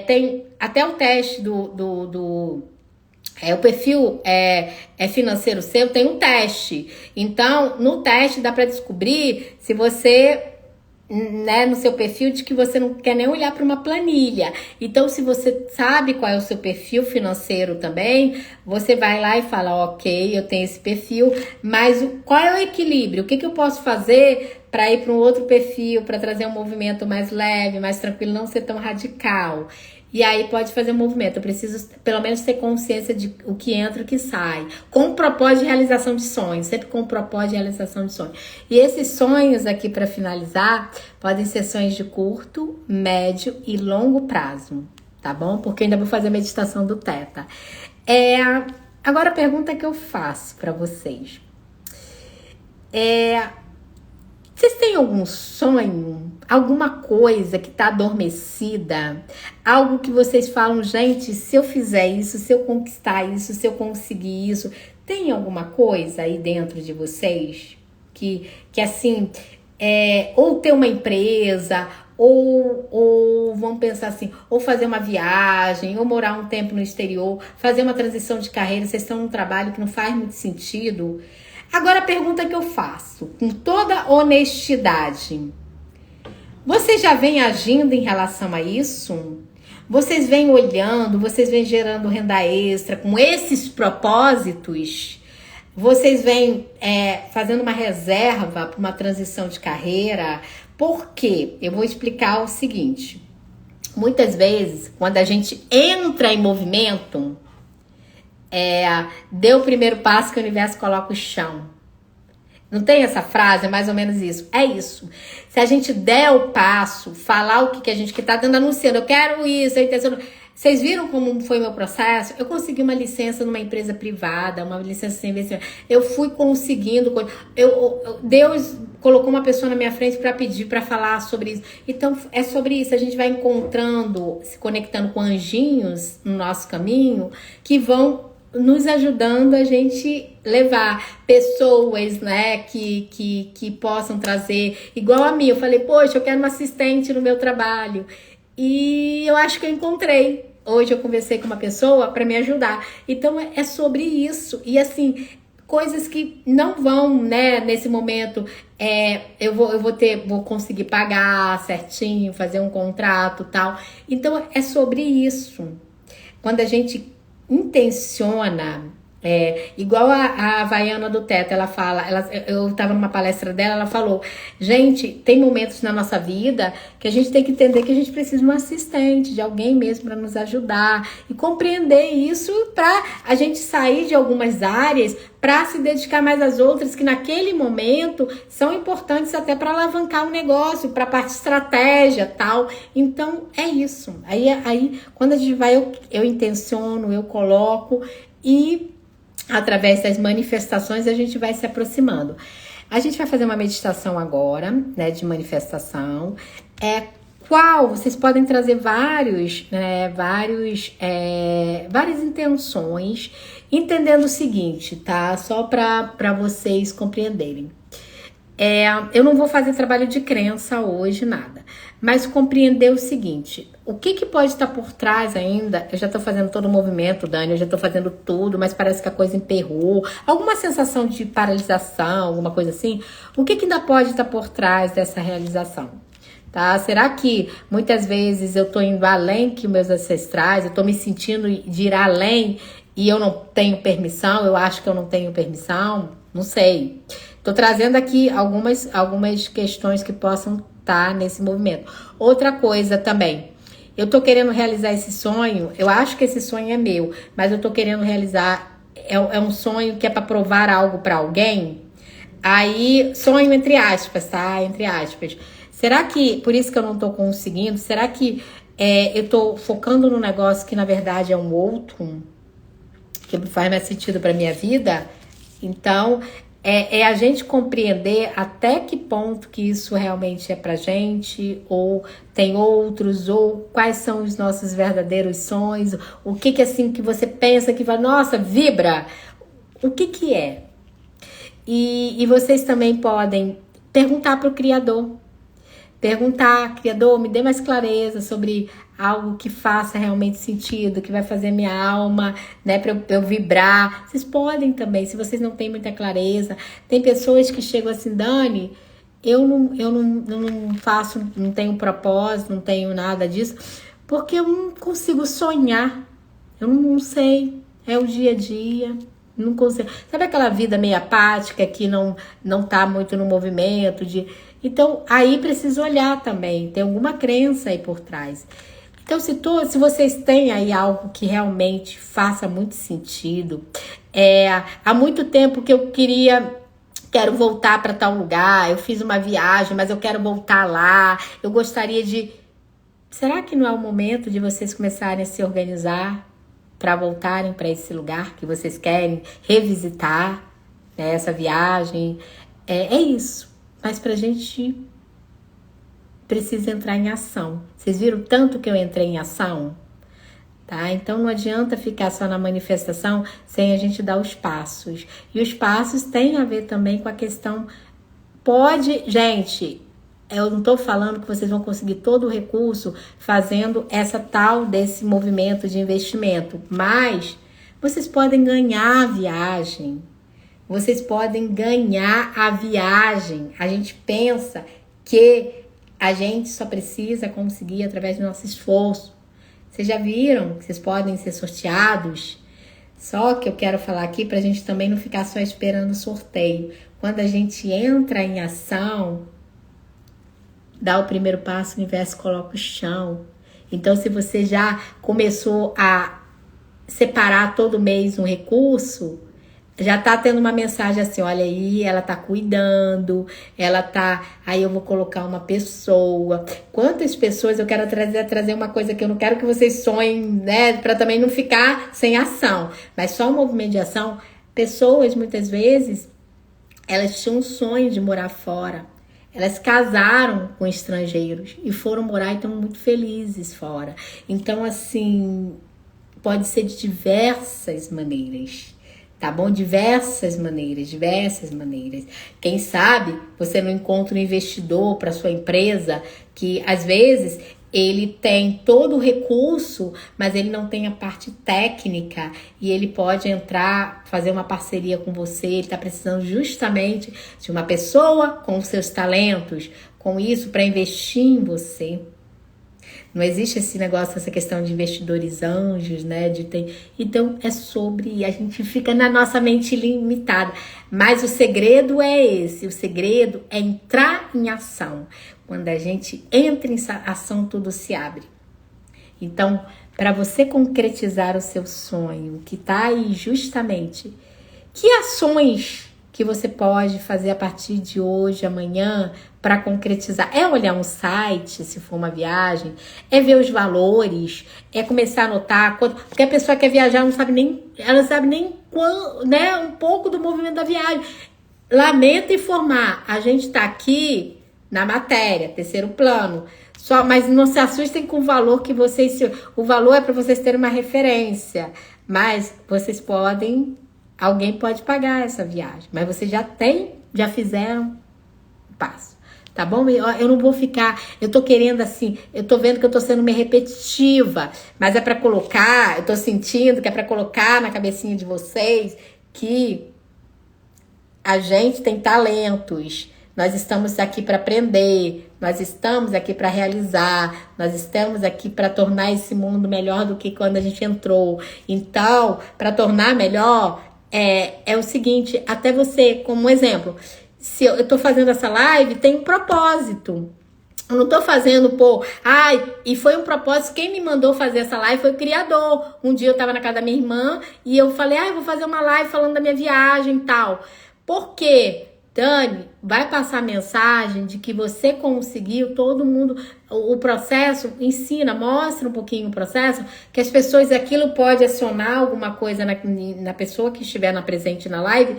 tem até o teste o perfil financeiro seu, tem um teste. Então, no teste dá para descobrir se você, né, no seu perfil, de que você não quer nem olhar para uma planilha. Então, se você sabe qual é o seu perfil financeiro também, você vai lá e fala, ok, eu tenho esse perfil, mas qual é o equilíbrio? O que eu posso fazer para ir para um outro perfil, para trazer um movimento mais leve, mais tranquilo, não ser tão radical? E aí pode fazer um movimento. Eu preciso, pelo menos, ter consciência de o que entra e o que sai. Com o propósito de realização de sonhos. Sempre com o propósito de realização de sonhos. E esses sonhos aqui, para finalizar, podem ser sonhos de curto, médio e longo prazo. Tá bom? Porque eu ainda vou fazer a meditação do Theta. Agora a pergunta que eu faço para vocês. Vocês têm algum sonho, alguma coisa que tá adormecida? Algo que vocês falam, gente, se eu fizer isso, se eu conquistar isso, se eu conseguir isso, tem alguma coisa aí dentro de vocês que assim, ou ter uma empresa, ou vamos pensar assim, ou fazer uma viagem, ou morar um tempo no exterior, fazer uma transição de carreira, vocês estão num trabalho que não faz muito sentido? Agora a pergunta que eu faço, com toda honestidade, vocês já vêm agindo em relação a isso? Vocês vêm olhando, vocês vêm gerando renda extra com esses propósitos? Vocês vêm fazendo uma reserva para uma transição de carreira? Por quê? Eu vou explicar o seguinte. Muitas vezes, quando a gente entra em movimento, dê o primeiro passo que o universo coloca o chão. Não tem essa frase? É mais ou menos isso. É isso. Se a gente der o passo, falar o que a gente tá dando, anunciando, eu quero isso, eu intenciono. Vocês viram como foi o meu processo? Eu consegui uma licença numa empresa privada, uma licença sem investimento. Eu fui conseguindo. Deus colocou uma pessoa na minha frente para pedir, para falar sobre isso. Então, é sobre isso. A gente vai encontrando, se conectando com anjinhos no nosso caminho, que vão nos ajudando a gente levar pessoas, né, que possam trazer, igual a mim. Eu falei, poxa, eu quero uma assistente no meu trabalho. E eu acho que eu encontrei. Hoje eu conversei com uma pessoa para me ajudar. Então é sobre isso. E assim, coisas que não vão, né, nesse momento, eu vou conseguir pagar certinho, fazer um contrato e tal. Então é sobre isso. Quando a gente intenciona, Igual a Havaiana do Teto, ela fala, eu estava numa palestra dela, ela falou, gente, tem momentos na nossa vida que a gente tem que entender que a gente precisa de um assistente, de alguém mesmo para nos ajudar e compreender isso para a gente sair de algumas áreas para se dedicar mais às outras que naquele momento são importantes até para alavancar o negócio, para a parte de estratégia, tal. Então, é isso. Aí quando a gente vai, eu intenciono, eu coloco e através das manifestações a gente vai se aproximando. A gente vai fazer uma meditação agora, né, de manifestação. Vocês podem trazer várias intenções, entendendo o seguinte, tá? Só para vocês compreenderem. Eu não vou fazer trabalho de crença hoje, nada. Mas compreender o seguinte, o que pode estar por trás ainda? Eu já tô fazendo todo o movimento, Dani, eu já tô fazendo tudo, mas parece que a coisa emperrou. Alguma sensação de paralisação, alguma coisa assim? O que ainda pode estar por trás dessa realização? Tá? Será que muitas vezes eu tô indo além que meus ancestrais, eu tô me sentindo de ir além e eu não tenho permissão, eu acho que eu não tenho permissão? Não sei. Tô trazendo aqui algumas questões que possam estar nesse movimento. Outra coisa também, eu tô querendo realizar esse sonho, eu acho que esse sonho é meu, mas eu tô querendo realizar, é um sonho que é para provar algo para alguém. Aí, sonho entre aspas, tá? Entre aspas. Será que, por isso que eu não tô conseguindo, será que eu tô focando no negócio que na verdade é um outro, que faz mais sentido para minha vida? Então, a gente compreender até que ponto que isso realmente é pra gente, ou tem outros, ou quais são os nossos verdadeiros sonhos, o que assim que você pensa que vai, nossa, vibra, o que é? E vocês também podem perguntar pro Criador. Perguntar, Criador, me dê mais clareza sobre algo que faça realmente sentido, que vai fazer minha alma, né, para eu vibrar. Vocês podem também, se vocês não têm muita clareza. Tem pessoas que chegam assim, Dani, eu não faço, não tenho propósito, não tenho nada disso, porque eu não consigo sonhar. Eu não sei, é o dia a dia. Não consigo. Sabe aquela vida meio apática que não tá muito no movimento de... Então, aí precisa olhar também, tem alguma crença aí por trás. Então, se vocês têm aí algo que realmente faça muito sentido, há muito tempo que eu quero voltar para tal lugar, eu fiz uma viagem, mas eu quero voltar lá, eu gostaria de... Será que não é o momento de vocês começarem a se organizar para voltarem para esse lugar que vocês querem revisitar, né, essa viagem? É isso. Mas pra gente precisa entrar em ação. Vocês viram tanto que eu entrei em ação? Tá? Então não adianta ficar só na manifestação sem a gente dar os passos. E os passos têm a ver também com a questão... Gente, eu não tô falando que vocês vão conseguir todo o recurso fazendo desse movimento de investimento. Mas vocês podem ganhar a viagem. Vocês podem ganhar a viagem. A gente pensa que a gente só precisa conseguir através do nosso esforço. Vocês já viram que vocês podem ser sorteados? Só que eu quero falar aqui para a gente também não ficar só esperando o sorteio. Quando a gente entra em ação, dá o primeiro passo, o universo coloca o chão. Então, se você já começou a separar todo mês um recurso... Já tá tendo uma mensagem assim, olha aí, ela tá cuidando, aí eu vou colocar uma pessoa. Quantas pessoas eu quero trazer uma coisa que eu não quero que vocês sonhem, né, pra também não ficar sem ação. Mas só um movimento de ação, pessoas muitas vezes, elas tinham um sonho de morar fora. Elas casaram com estrangeiros e foram morar e estão muito felizes fora. Então, assim, pode ser de diversas maneiras. Tá bom? Diversas maneiras. Quem sabe você não encontra um investidor para sua empresa que, às vezes, ele tem todo o recurso, mas ele não tem a parte técnica e ele pode entrar, fazer uma parceria com você. Ele está precisando justamente de uma pessoa com os seus talentos, com isso, para investir em você. Não existe esse negócio, essa questão de investidores anjos, né? Então, é sobre... A gente fica na nossa mente limitada. Mas o segredo é esse. O segredo é entrar em ação. Quando a gente entra em ação, tudo se abre. Então, para você concretizar o seu sonho, que está aí justamente... Que ações que você pode fazer a partir de hoje, amanhã, para concretizar? É olhar um site, se for uma viagem, é ver os valores, é começar a anotar, porque a pessoa quer viajar, ela não sabe nem quando, né, um pouco do movimento da viagem. Lamento informar, a gente está aqui na matéria, terceiro plano, mas não se assustem com o valor que o valor é para vocês terem uma referência, mas vocês podem... Alguém pode pagar essa viagem, mas vocês já fizeram o passo, tá bom? Eu não vou ficar, eu tô querendo assim, eu tô vendo que eu tô sendo meio repetitiva, mas é pra colocar, eu tô sentindo que é pra colocar na cabecinha de vocês que a gente tem talentos, nós estamos aqui para aprender, nós estamos aqui para realizar, nós estamos aqui para tornar esse mundo melhor do que quando a gente entrou. Então, para tornar melhor... É o seguinte, até você, como exemplo, se eu tô fazendo essa live, tem um propósito. Eu não tô fazendo, e foi um propósito, quem me mandou fazer essa live foi o criador. Um dia eu tava na casa da minha irmã e eu falei, eu vou fazer uma live falando da minha viagem e tal. Por quê? Dani, vai passar a mensagem de que você conseguiu, todo mundo, o processo, ensina, mostra um pouquinho o processo, que as pessoas, aquilo pode acionar alguma coisa na pessoa que estiver presente na live,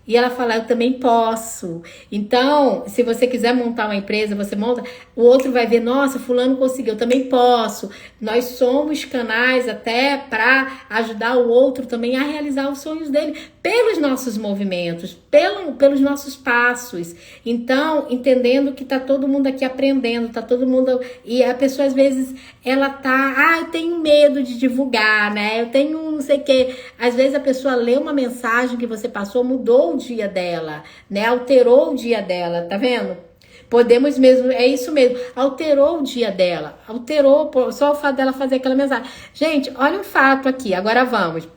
e ela fala, eu também posso. Então, se você quiser montar uma empresa, você monta, o outro vai ver, nossa, fulano conseguiu, eu também posso. Nós somos canais até para ajudar o outro também a realizar os sonhos dele, pelos nossos movimentos, pelos nossos passos. Então, entendendo que tá todo mundo aqui aprendendo, tá todo mundo... E a pessoa, às vezes, ela tá... eu tenho medo de divulgar, né? Eu tenho não sei o quê. Às vezes, a pessoa lê uma mensagem que você passou, mudou o dia dela, né? Alterou o dia dela, tá vendo? Podemos mesmo, é isso mesmo, alterou o dia dela, só o fato dela fazer aquela mensagem. Gente, olha um fato aqui, agora vamos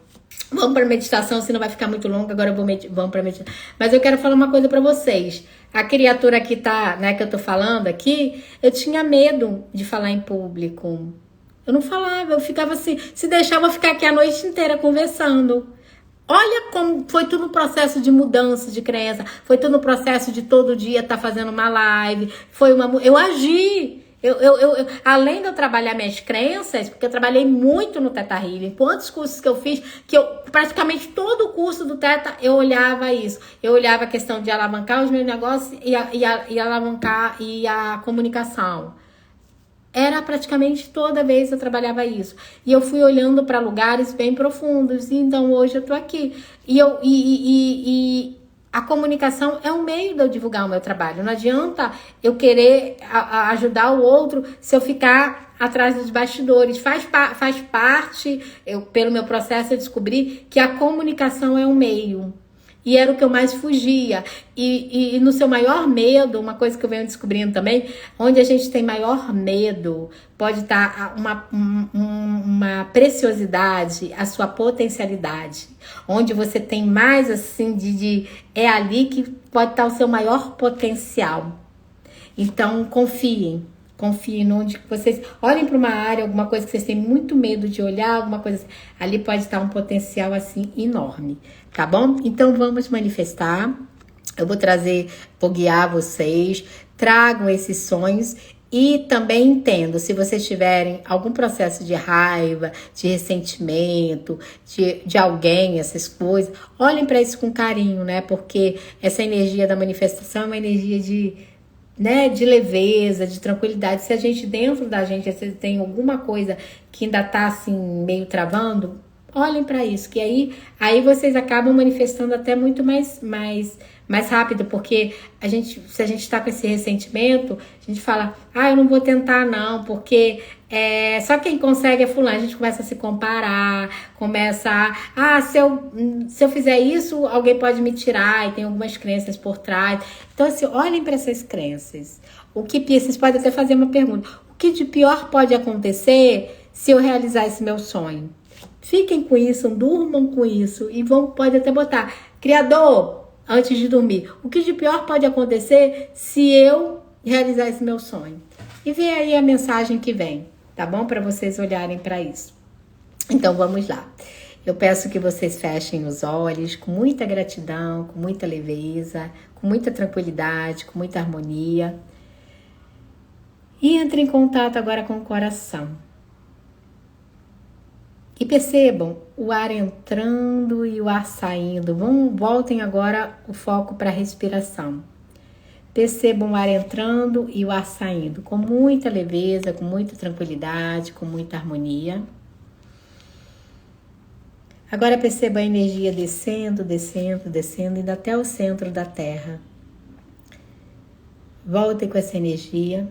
para meditação, senão vai ficar muito longo, agora vamos para meditação. Mas eu quero falar uma coisa para vocês. A criatura que tá, né, que eu tô falando aqui, eu tinha medo de falar em público. Eu não falava, eu ficava assim, se deixava ficar aqui a noite inteira conversando. Olha como foi tudo um processo de mudança de crença, foi tudo um processo de todo dia estar fazendo uma live, eu agi. Além de eu trabalhar minhas crenças, porque eu trabalhei muito no Theta Healing, quantos cursos que eu fiz, praticamente todo o curso do Theta, eu olhava isso. Eu olhava a questão de alavancar os meus negócios e alavancar a comunicação. Era praticamente toda vez eu trabalhava isso. E eu fui olhando para lugares bem profundos. E então hoje eu tô aqui. E a comunicação é um meio de eu divulgar o meu trabalho. Não adianta eu querer ajudar o outro se eu ficar atrás dos bastidores. Faz parte, pelo meu processo, eu descobri que a comunicação é um meio. E era o que eu mais fugia. E no seu maior medo, uma coisa que eu venho descobrindo também, onde a gente tem maior medo, pode estar uma preciosidade, a sua potencialidade. Onde você tem mais assim é ali que pode estar o seu maior potencial. Então, confiem onde vocês olhem para uma área, alguma coisa que vocês têm muito medo de olhar, alguma coisa assim, ali pode estar um potencial assim enorme, tá bom? Então vamos manifestar. Eu vou guiar vocês, tragam esses sonhos e também entendo, se vocês tiverem algum processo de raiva, de ressentimento, de alguém, essas coisas, olhem para isso com carinho, né? Porque essa energia da manifestação é uma energia de leveza, de tranquilidade. Se a gente, dentro da gente, tem alguma coisa que ainda tá assim, meio travando, olhem para isso, que aí vocês acabam manifestando até muito mais rápido, porque se a gente tá com esse ressentimento, a gente fala, eu não vou tentar não, porque só quem consegue é fulano. A gente começa a se comparar, se eu fizer isso, alguém pode me tirar, e tem algumas crenças por trás. Então, assim, olhem para essas crenças. Vocês podem até fazer uma pergunta. O que de pior pode acontecer se eu realizar esse meu sonho? Fiquem com isso, durmam com isso e pode até botar, Criador, antes de dormir, o que de pior pode acontecer se eu realizar esse meu sonho? E vê aí a mensagem que vem, tá bom? Para vocês olharem para isso. Então vamos lá. Eu peço que vocês fechem os olhos com muita gratidão, com muita leveza, com muita tranquilidade, com muita harmonia. E entrem em contato agora com o coração. E percebam o ar entrando e o ar saindo. Voltem agora o foco para a respiração. Percebam o ar entrando e o ar saindo com muita leveza, com muita tranquilidade, com muita harmonia. Agora perceba a energia descendo, descendo, descendo, indo até o centro da Terra. Voltem com essa energia.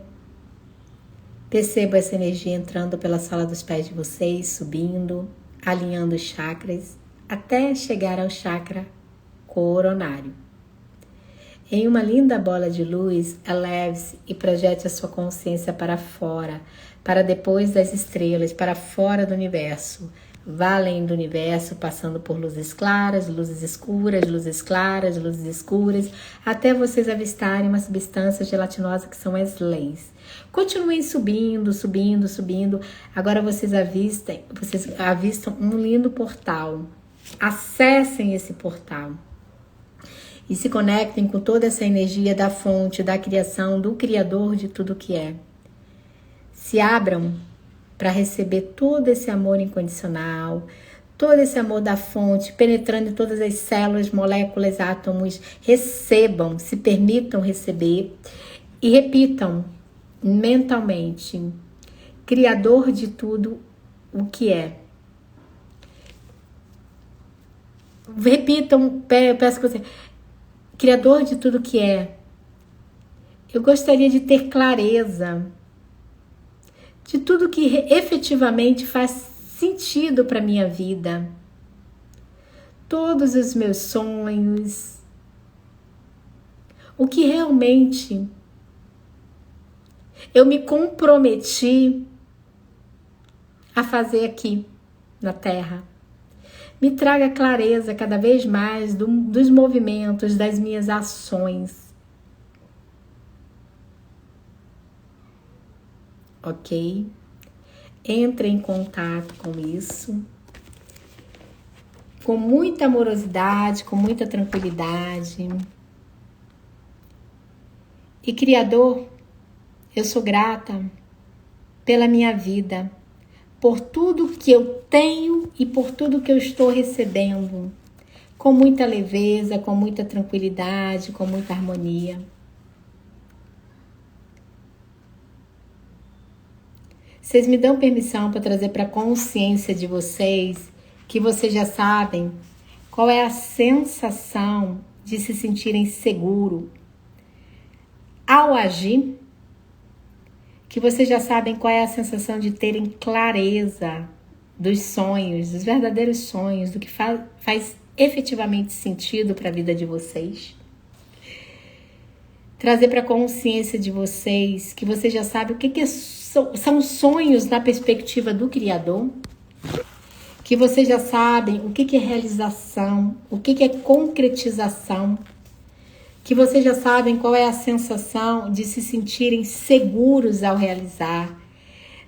Perceba essa energia entrando pela sola dos pés de vocês, subindo, alinhando os chakras, até chegar ao chakra coronário. Em uma linda bola de luz, eleve-se e projete a sua consciência para fora, para depois das estrelas, para fora do universo. Vá além do universo, passando por luzes claras, luzes escuras, luzes claras, luzes escuras, até vocês avistarem uma substância gelatinosa que são as leis. Continuem subindo, subindo, subindo. Agora vocês avistam um lindo portal. Acessem esse portal e se conectem com toda essa energia da fonte, da criação, do Criador de tudo que é. Se abram para receber todo esse amor incondicional, todo esse amor da fonte, penetrando em todas as células, moléculas, átomos. Recebam, se permitam receber e repitam mentalmente: Criador de tudo o que é. Repitam, peço que você, Criador de tudo o que é. Eu gostaria de ter clareza de tudo que efetivamente faz sentido para minha vida. Todos os meus sonhos. O que realmente eu me comprometi a fazer aqui na Terra. Me traga clareza cada vez mais dos movimentos, das minhas ações. Ok? Entre em contato com isso, com muita amorosidade, com muita tranquilidade. E Criador, eu sou grata pela minha vida, por tudo que eu tenho e por tudo que eu estou recebendo, com muita leveza, com muita tranquilidade, com muita harmonia. Vocês me dão permissão para trazer para a consciência de vocês que vocês já sabem qual é a sensação de se sentirem seguro ao agir, que vocês já sabem qual é a sensação de terem clareza dos sonhos, dos verdadeiros sonhos, do que faz efetivamente sentido para a vida de vocês. Trazer para a consciência de vocês que vocês já sabem o que são sonhos na perspectiva do Criador, que vocês já sabem o que é realização, o que é concretização, que vocês já sabem qual é a sensação de se sentirem seguros ao realizar.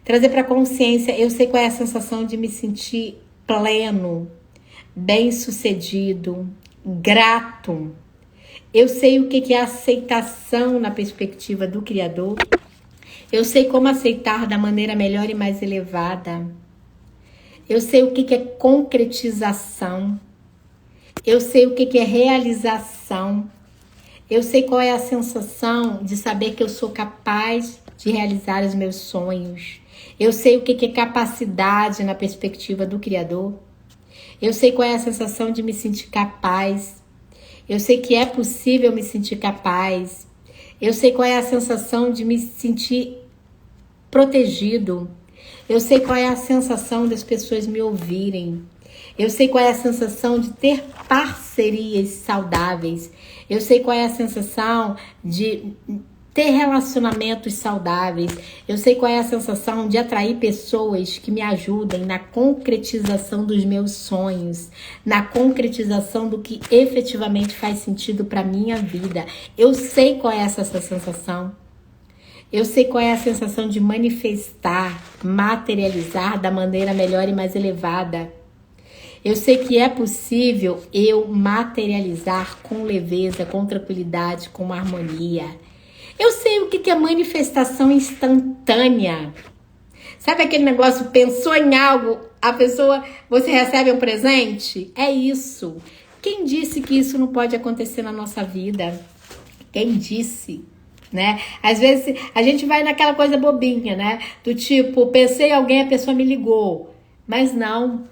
Trazer para a consciência, eu sei qual é a sensação de me sentir pleno, bem-sucedido, grato. Eu sei o que é aceitação na perspectiva do Criador. Eu sei como aceitar da maneira melhor e mais elevada. Eu sei o que é concretização. Eu sei o que é realização. Eu sei qual é a sensação de saber que eu sou capaz de realizar os meus sonhos. Eu sei o que é capacidade na perspectiva do Criador. Eu sei qual é a sensação de me sentir capaz. Eu sei que é possível me sentir capaz. Eu sei qual é a sensação de me sentir protegido. Eu sei qual é a sensação das pessoas me ouvirem. Eu sei qual é a sensação de ter parcerias saudáveis. Eu sei qual é a sensação de ter relacionamentos saudáveis. Eu sei qual é a sensação de atrair pessoas que me ajudem na concretização dos meus sonhos, na concretização do que efetivamente faz sentido para minha vida. Eu sei qual é essa sensação. Eu sei qual é a sensação de manifestar, materializar da maneira melhor e mais elevada. Eu sei que é possível eu materializar com leveza, com tranquilidade, com harmonia. Eu sei o que é manifestação instantânea. Sabe aquele negócio, pensou em algo, a pessoa, você recebe um presente? É isso. Quem disse que isso não pode acontecer na nossa vida? Quem disse? Né? Às vezes a gente vai naquela coisa bobinha, né? Do tipo, pensei em alguém, a pessoa me ligou. Mas não.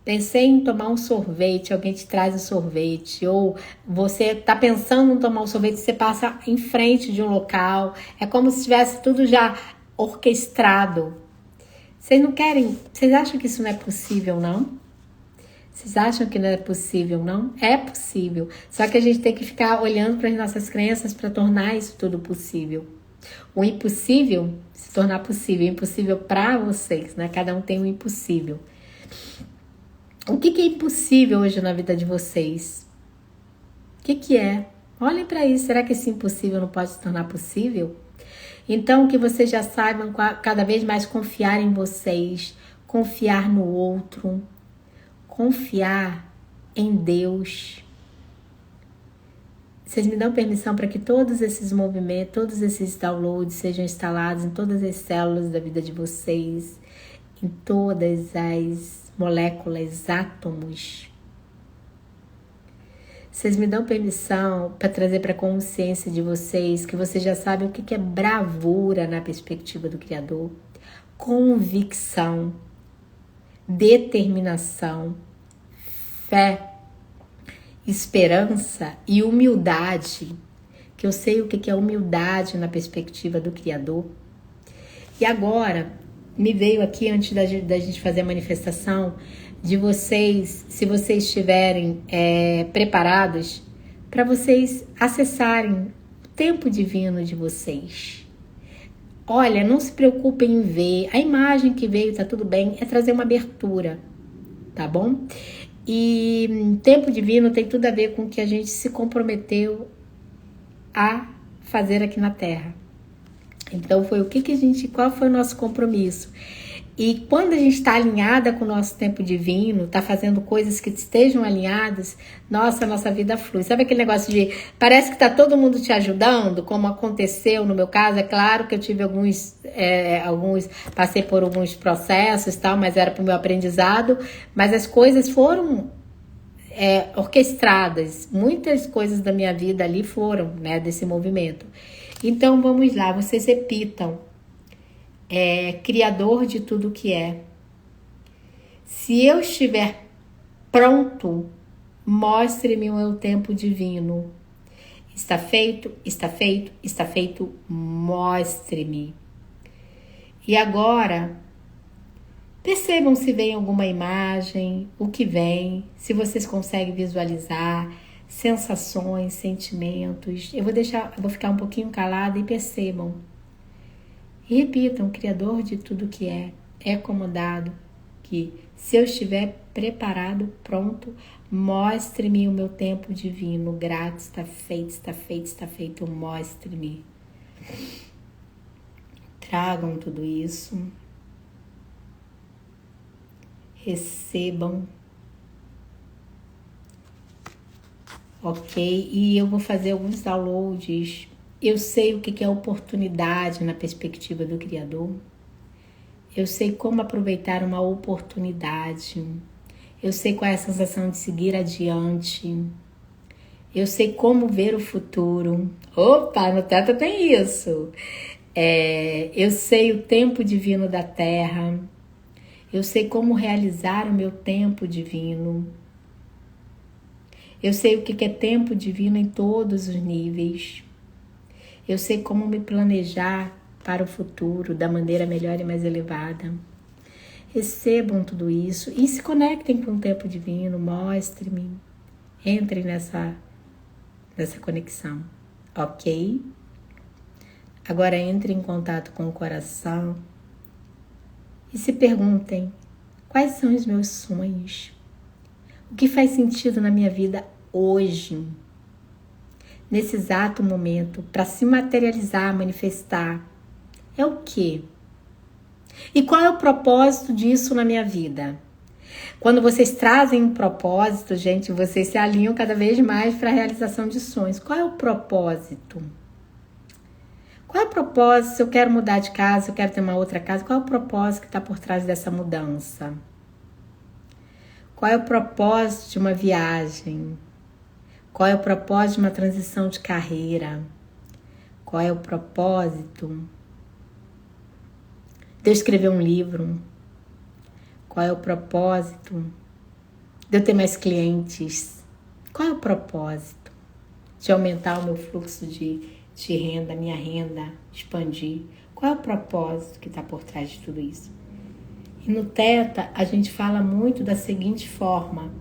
Pensei em tomar um sorvete, alguém te traz o sorvete. Ou você tá pensando em tomar um sorvete, você passa em frente de um local. É como se tivesse tudo já orquestrado. Vocês não querem... Vocês acham que isso não é possível, não? Vocês acham que não é possível, não? É possível. Só que a gente tem que ficar olhando para as nossas crenças para tornar isso tudo possível. O impossível se tornar possível. O impossível para vocês, né? Cada um tem um impossível. O que é impossível hoje na vida de vocês? O que é? Olhem para isso. Será que esse impossível não pode se tornar possível? Então, que vocês já saibam cada vez mais confiar em vocês, confiar no outro, confiar em Deus. Vocês me dão permissão para que todos esses movimentos, todos esses downloads sejam instalados em todas as células da vida de vocês, em todas as moléculas, átomos. Vocês me dão permissão para trazer para a consciência de vocês que vocês já sabem o que é bravura na perspectiva do Criador, convicção, determinação, fé, esperança e humildade, que eu sei o que é humildade na perspectiva do Criador. E agora, me veio aqui, antes da gente fazer a manifestação, de vocês, se vocês estiverem preparados, para vocês acessarem o tempo divino de vocês. Olha, não se preocupem em ver, a imagem que veio, tá tudo bem, é trazer uma abertura, tá bom? E tempo divino tem tudo a ver com o que a gente se comprometeu a fazer aqui na Terra. Então foi qual foi o nosso compromisso? E quando a gente está alinhada com o nosso tempo divino, está fazendo coisas que estejam alinhadas, nossa vida flui. Sabe aquele negócio de, parece que está todo mundo te ajudando, como aconteceu no meu caso? É claro que eu tive passei por alguns processos e tal, mas era para o meu aprendizado, mas as coisas foram orquestradas. Muitas coisas da minha vida ali foram, né, desse movimento. Então vamos lá, vocês repitam. Criador de tudo que é. Se eu estiver pronto, mostre-me o meu tempo divino. Está feito, está feito, está feito, mostre-me. E agora, percebam se vem alguma imagem, o que vem, se vocês conseguem visualizar, sensações, sentimentos. Eu vou ficar um pouquinho calada e percebam. E repitam, Criador de tudo que é acomodado, que se eu estiver preparado, pronto, mostre-me o meu tempo divino, grato, está feito, está feito, está feito, mostre-me. Tragam tudo isso, recebam, ok? E eu vou fazer alguns downloads. Eu sei o que é oportunidade na perspectiva do Criador. Eu sei como aproveitar uma oportunidade. Eu sei qual é a sensação de seguir adiante. Eu sei como ver o futuro. Opa, no teto tem isso. Eu sei o tempo divino da Terra. Eu sei como realizar o meu tempo divino. Eu sei o que é tempo divino em todos os níveis. Eu sei como me planejar para o futuro da maneira melhor e mais elevada. Recebam tudo isso e se conectem com o tempo divino, mostre-me. Entrem nessa conexão, ok? Agora entre em contato com o coração e se perguntem: quais são os meus sonhos? O que faz sentido na minha vida hoje? Nesse exato momento, para se materializar, manifestar, é o quê? E qual é o propósito disso na minha vida? Quando vocês trazem um propósito, gente, vocês se alinham cada vez mais para a realização de sonhos. Qual é o propósito? Qual é o propósito? Se eu quero mudar de casa, se eu quero ter uma outra casa, qual é o propósito que está por trás dessa mudança? Qual é o propósito de uma viagem? Qual é o propósito de uma transição de carreira? Qual é o propósito de eu escrever um livro? Qual é o propósito de eu ter mais clientes? Qual é o propósito de aumentar o meu fluxo de renda, minha renda, expandir? Qual é o propósito que está por trás de tudo isso? E no Theta, a gente fala muito da seguinte forma: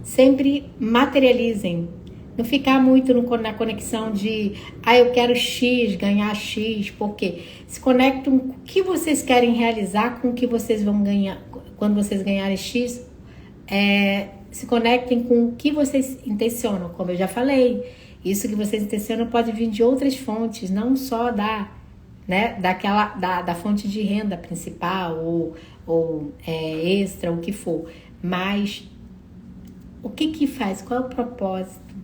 sempre materializem. Não ficar muito na conexão de eu quero X, ganhar X, porque se conectam com o que vocês querem realizar, com o que vocês vão ganhar. Quando vocês ganharem X, se conectem com o que vocês intencionam. Como eu já falei, isso que vocês intencionam pode vir de outras fontes, não só da fonte de renda principal ou extra, o que for. Mas o que faz? Qual é o propósito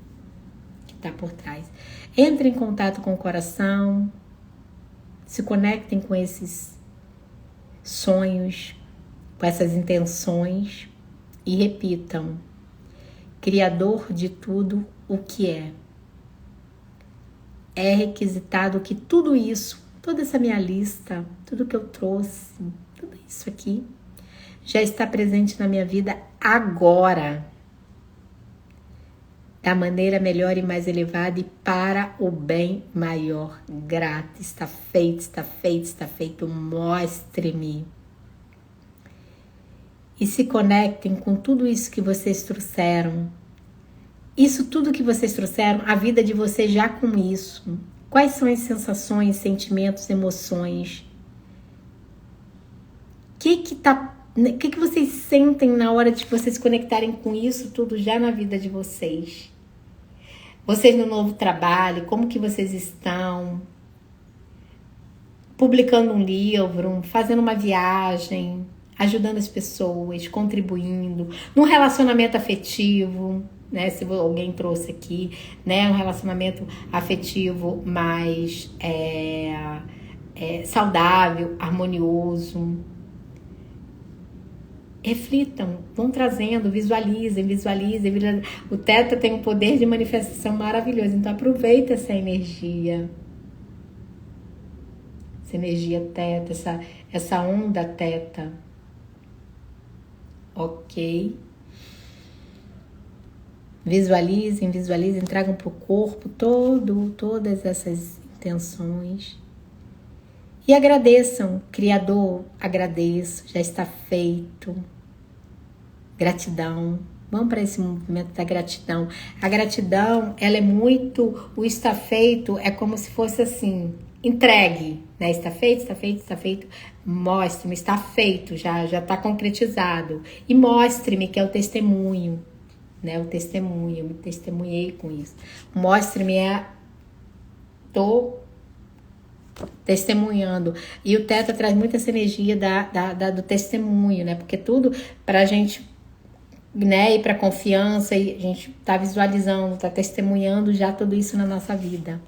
que está por trás? Entrem em contato com o coração, se conectem com esses sonhos, com essas intenções e repitam: Criador de tudo o que é. É requisitado que tudo isso, toda essa minha lista, tudo que eu trouxe, tudo isso aqui, já está presente na minha vida agora, da maneira melhor e mais elevada e para o bem maior. Grato, está feito, está feito, está feito. Mostre-me. E se conectem com tudo isso que vocês trouxeram. Isso tudo que vocês trouxeram, a vida de vocês já com isso. Quais são as sensações, sentimentos, emoções? O que vocês sentem na hora de vocês se conectarem com isso tudo já na vida de vocês? Vocês no novo trabalho, como que vocês estão? Publicando um livro, fazendo uma viagem, ajudando as pessoas, contribuindo, num relacionamento afetivo, né? Se alguém trouxe aqui, né? Um relacionamento afetivo mais saudável, harmonioso. Reflitam, vão trazendo, visualizem. O Theta tem um poder de manifestação maravilhoso, então aproveita essa energia Theta, essa onda Theta. Ok? Visualizem, tragam para o corpo todas essas intenções. E agradeçam, Criador, agradeço, já está feito. Gratidão. Vamos para esse movimento da gratidão. A gratidão, ela é muito, o está feito é como se fosse assim, entregue, né? Está feito. Mostre-me, está feito, já está concretizado. E mostre-me, que é o testemunho, né? O testemunho, eu me testemunhei com isso. Mostre-me, tô testemunhando. E o Theta traz muito essa energia do testemunho, né? Porque tudo pra gente, né, ir pra confiança, e a gente tá visualizando, tá testemunhando já tudo isso na nossa vida.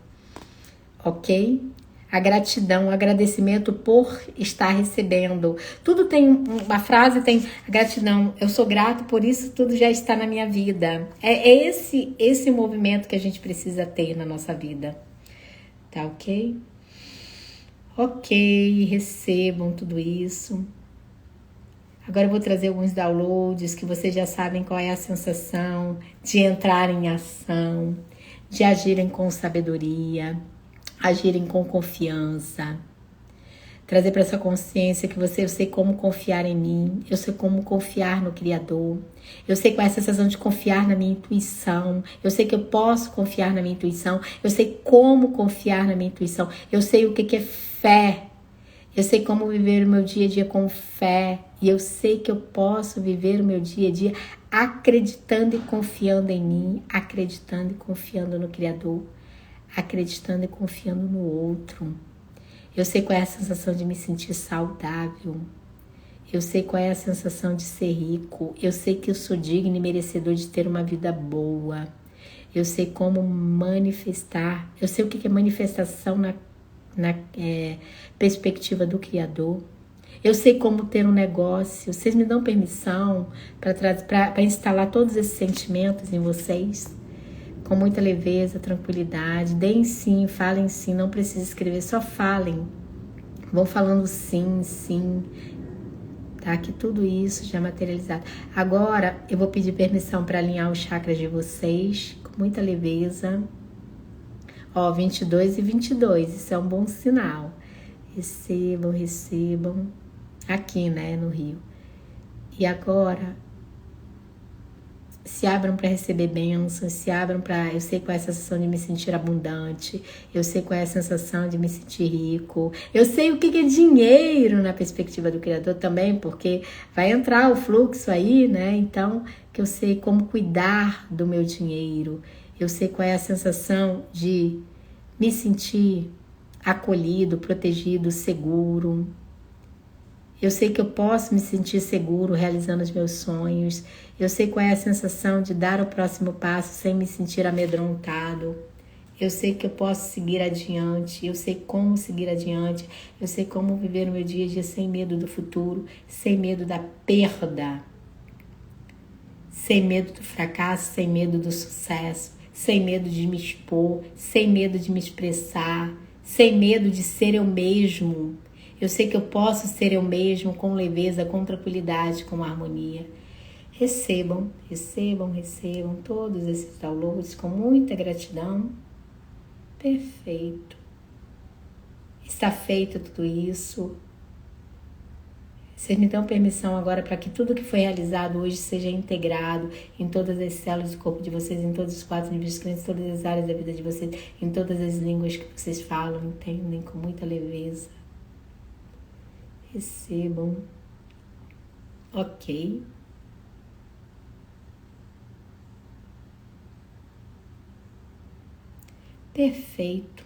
Ok? A gratidão, o agradecimento por estar recebendo. Tudo tem, uma frase tem a gratidão. Eu sou grato por isso, tudo já está na minha vida. É esse movimento que a gente precisa ter na nossa vida. Tá ok? Ok, recebam tudo isso. Agora eu vou trazer alguns downloads que vocês já sabem qual é a sensação de entrar em ação, de agirem com sabedoria, agirem com confiança. trazer para essa consciência que eu sei como confiar em mim, eu sei como confiar no Criador, eu sei qual é a sensação de confiar na minha intuição, eu sei que eu posso confiar na minha intuição, eu sei como confiar na minha intuição, eu sei o que é fé, eu sei como viver o meu dia a dia com fé, e eu sei que eu posso viver o meu dia a dia acreditando e confiando em mim, acreditando e confiando no Criador, acreditando e confiando no outro. Eu sei qual é a sensação de me sentir saudável. Eu sei qual é a sensação de ser rico. Eu sei que eu sou digno e merecedor de ter uma vida boa. Eu sei como manifestar. Eu sei o que é manifestação na perspectiva do Criador. Eu sei como ter um negócio. Vocês me dão permissão para instalar todos esses sentimentos em vocês? Com muita leveza, tranquilidade. Deem sim, falem sim, não precisa escrever, só falem. Vão falando sim, sim. Tá? Que tudo isso já é materializado. Agora eu vou pedir permissão para alinhar os chakras de vocês, com muita leveza. Ó, 22 e 22, isso é um bom sinal. Recebam, recebam. Aqui, né, no Rio. E agora se abram para receber bênçãos, se abram para... Eu sei qual é a sensação de me sentir abundante, eu sei qual é a sensação de me sentir rico, eu sei o que é dinheiro na perspectiva do Criador também, porque vai entrar o fluxo aí, né? Então, que eu sei como cuidar do meu dinheiro, eu sei qual é a sensação de me sentir acolhido, protegido, seguro. Eu sei que eu posso me sentir seguro realizando os meus sonhos. Eu sei qual é a sensação de dar o próximo passo sem me sentir amedrontado. Eu sei que eu posso seguir adiante. Eu sei como seguir adiante. Eu sei como viver o meu dia a dia sem medo do futuro, sem medo da perda, sem medo do fracasso, sem medo do sucesso, sem medo de me expor, sem medo de me expressar, sem medo de ser eu mesmo. Eu sei que eu posso ser eu mesmo com leveza, com tranquilidade, com harmonia. Recebam, recebam, recebam todos esses downloads com muita gratidão. Perfeito. Está feito tudo isso. Vocês me dão permissão agora para que tudo que foi realizado hoje seja integrado em todas as células do corpo de vocês, em todos os 4 níveis de crença, em todas as áreas da vida de vocês, em todas as línguas que vocês falam, entendem com muita leveza. Recebam. Ok. Perfeito.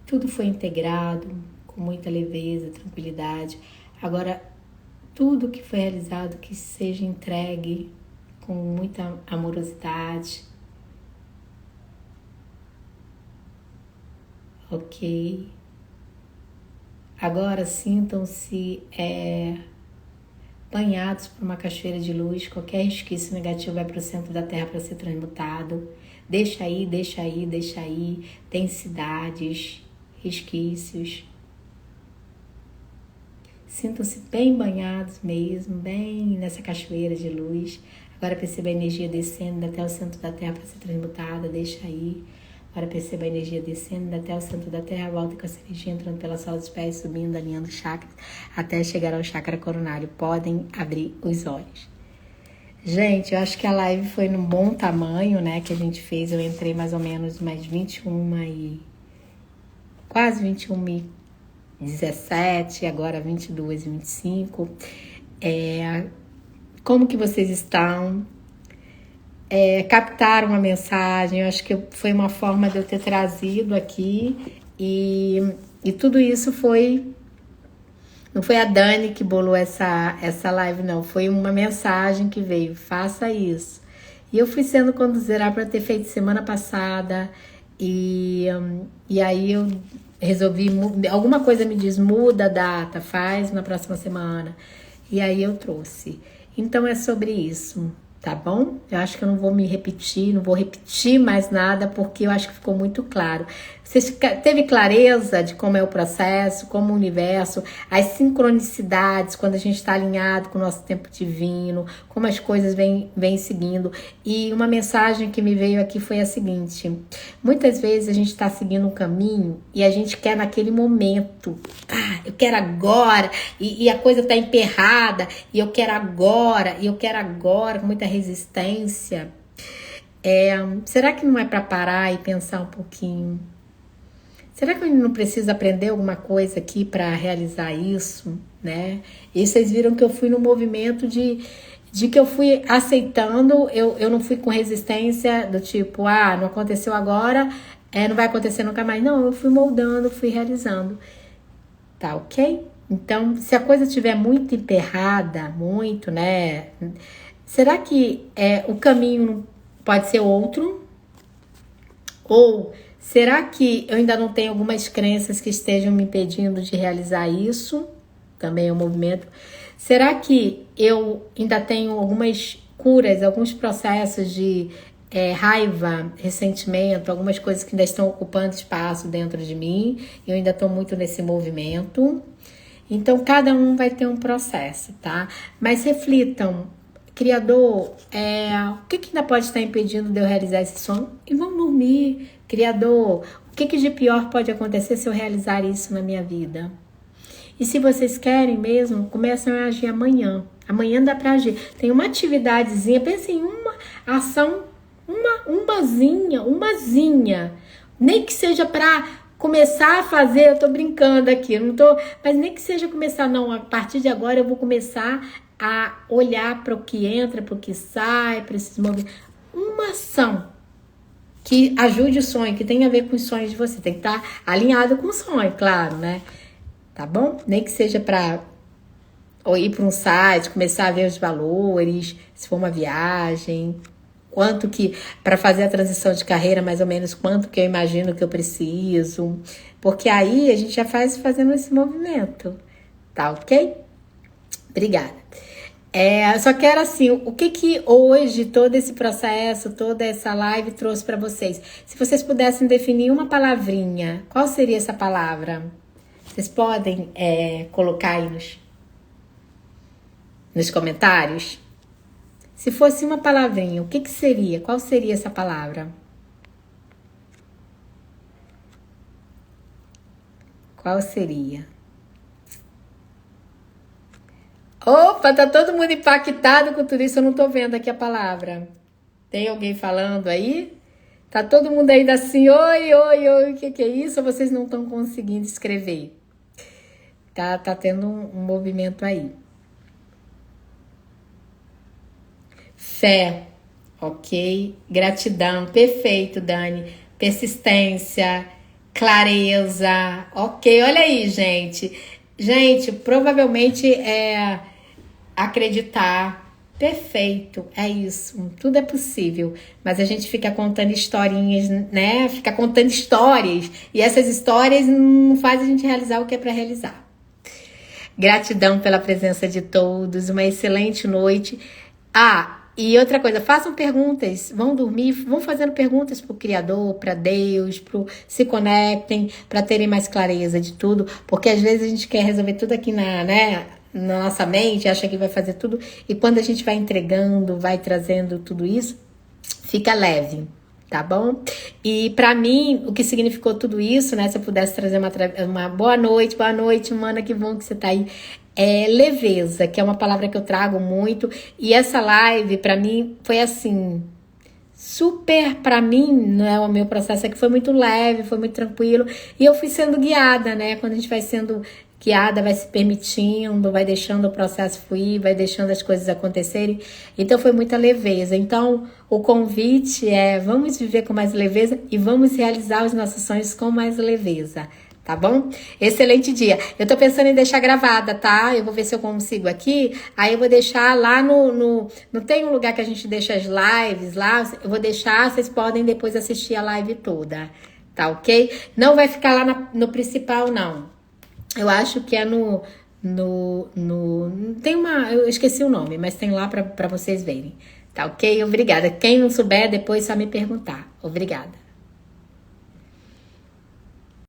Tudo foi integrado com muita leveza, tranquilidade. Agora, tudo que foi realizado que seja entregue com muita amorosidade. Ok. Agora sintam-se banhados por uma cachoeira de luz. Qualquer resquício negativo vai para o centro da Terra para ser transmutado. Deixa aí, deixa aí, deixa aí. Densidades, resquícios. Sintam-se bem banhados mesmo, bem nessa cachoeira de luz. Agora perceba a energia descendo até o centro da Terra para ser transmutada. Deixa aí. Agora perceba a energia descendo até o centro da Terra, volta com essa energia entrando pela sola dos pés, subindo, alinhando os chakras, até chegar ao chakra coronário. Podem abrir os olhos. Gente, eu acho que a live foi num bom tamanho, né, que a gente fez. Eu entrei mais ou menos mais 21 e... quase 21 e 17, agora 22 e 25. Como que vocês estão? Captaram a mensagem? Eu acho que foi uma forma de eu ter trazido aqui e tudo isso não foi a Dani que bolou essa live, não, foi uma mensagem que veio, faça isso, e eu fui sendo conduzida para ter feito semana passada e aí eu resolvi, alguma coisa me diz, muda a data, faz na próxima semana, e aí eu trouxe. Então é sobre isso. tá bom? Eu acho que eu não vou me repetir, não vou repetir mais nada, porque eu acho que ficou muito claro. Você teve clareza de como é o processo, como o universo, as sincronicidades, quando a gente está alinhado com o nosso tempo divino, como as coisas vêm seguindo. E uma mensagem que me veio aqui foi a seguinte: muitas vezes a gente está seguindo um caminho e a gente quer naquele momento, eu quero agora, e a coisa está emperrada, e eu quero agora, com muita resistência. Será que não é para parar e pensar um pouquinho? Será que eu não preciso aprender alguma coisa aqui para realizar isso, né? E vocês viram que eu fui no movimento de que eu fui aceitando, eu não fui com resistência do tipo, não aconteceu agora, não vai acontecer nunca mais. Não, eu fui moldando, fui realizando. Tá ok? Então, se a coisa estiver muito emperrada, muito, né? Será que o caminho pode ser outro? Ou será que eu ainda não tenho algumas crenças que estejam me impedindo de realizar isso? Também é um movimento. Será que eu ainda tenho algumas curas, alguns processos de raiva, ressentimento, algumas coisas que ainda estão ocupando espaço dentro de mim? Eu ainda estou muito nesse movimento. Então, cada um vai ter um processo, tá? Mas reflitam. Criador, o que ainda pode estar impedindo de eu realizar esse sonho? E vão dormir. Criador, o que de pior pode acontecer se eu realizar isso na minha vida? E se vocês querem mesmo, começam a agir amanhã. Amanhã dá pra agir. Tem uma atividadezinha, pensa em uma ação, umazinha. Nem que seja pra começar a fazer, eu tô brincando aqui, eu não tô, mas nem que seja começar, não, a partir de agora eu vou começar a olhar para o que entra, para o que sai, para esses movimentos. Uma ação que ajude o sonho, que tenha a ver com os sonhos de você. Tem que estar alinhado com o sonho, claro, né? Tá bom? Nem que seja para ir para um site, começar a ver os valores, se for uma viagem, quanto que, para fazer a transição de carreira, mais ou menos, quanto que eu imagino que eu preciso. Porque aí a gente já fazendo esse movimento, tá ok? Obrigada. Só quero assim, o que hoje todo esse processo, toda essa live trouxe para vocês? Se vocês pudessem definir uma palavrinha, qual seria essa palavra? Vocês podem colocar aí nos comentários? Se fosse uma palavrinha, o que seria? Qual seria essa palavra? Qual seria? Opa, tá todo mundo impactado com tudo isso, eu não tô vendo aqui a palavra. Tem alguém falando aí? Tá todo mundo aí assim, oi, o que é isso? Ou vocês não estão conseguindo escrever? Tá tendo um movimento aí. Fé, ok? Gratidão, perfeito, Dani. Persistência, clareza, ok? Olha aí, gente. Gente, provavelmente acreditar, perfeito, é isso, tudo é possível, mas a gente fica contando historinhas, né? Fica contando histórias, e essas histórias não fazem a gente realizar o que é para realizar. Gratidão pela presença de todos, uma excelente noite. E outra coisa, façam perguntas, vão dormir, vão fazendo perguntas pro Criador, para Deus, se conectem, para terem mais clareza de tudo, porque às vezes a gente quer resolver tudo aqui na nossa mente, acha que vai fazer tudo, e quando a gente vai entregando, vai trazendo tudo isso, fica leve, tá bom? E para mim, o que significou tudo isso, né, se eu pudesse trazer uma boa noite, mana, que bom que você tá aí. Leveza, que é uma palavra que eu trago muito, e essa live para mim foi assim, super para mim, né, o meu processo aqui foi muito leve, foi muito tranquilo, e eu fui sendo guiada, né, quando a gente vai sendo guiada, vai se permitindo, vai deixando o processo fluir, vai deixando as coisas acontecerem, então foi muita leveza. Então o convite vamos viver com mais leveza e vamos realizar os nossos sonhos com mais leveza. Tá bom? Excelente dia. Eu tô pensando em deixar gravada, tá? Eu vou ver se eu consigo aqui. Aí eu vou deixar lá Não tem um lugar que a gente deixa as lives lá? Eu vou deixar, vocês podem depois assistir a live toda. Tá ok? Não vai ficar lá no principal, não. Eu acho que é tem eu esqueci o nome, mas tem lá pra vocês verem. Tá ok? Obrigada. Quem não souber, depois só me perguntar. Obrigada.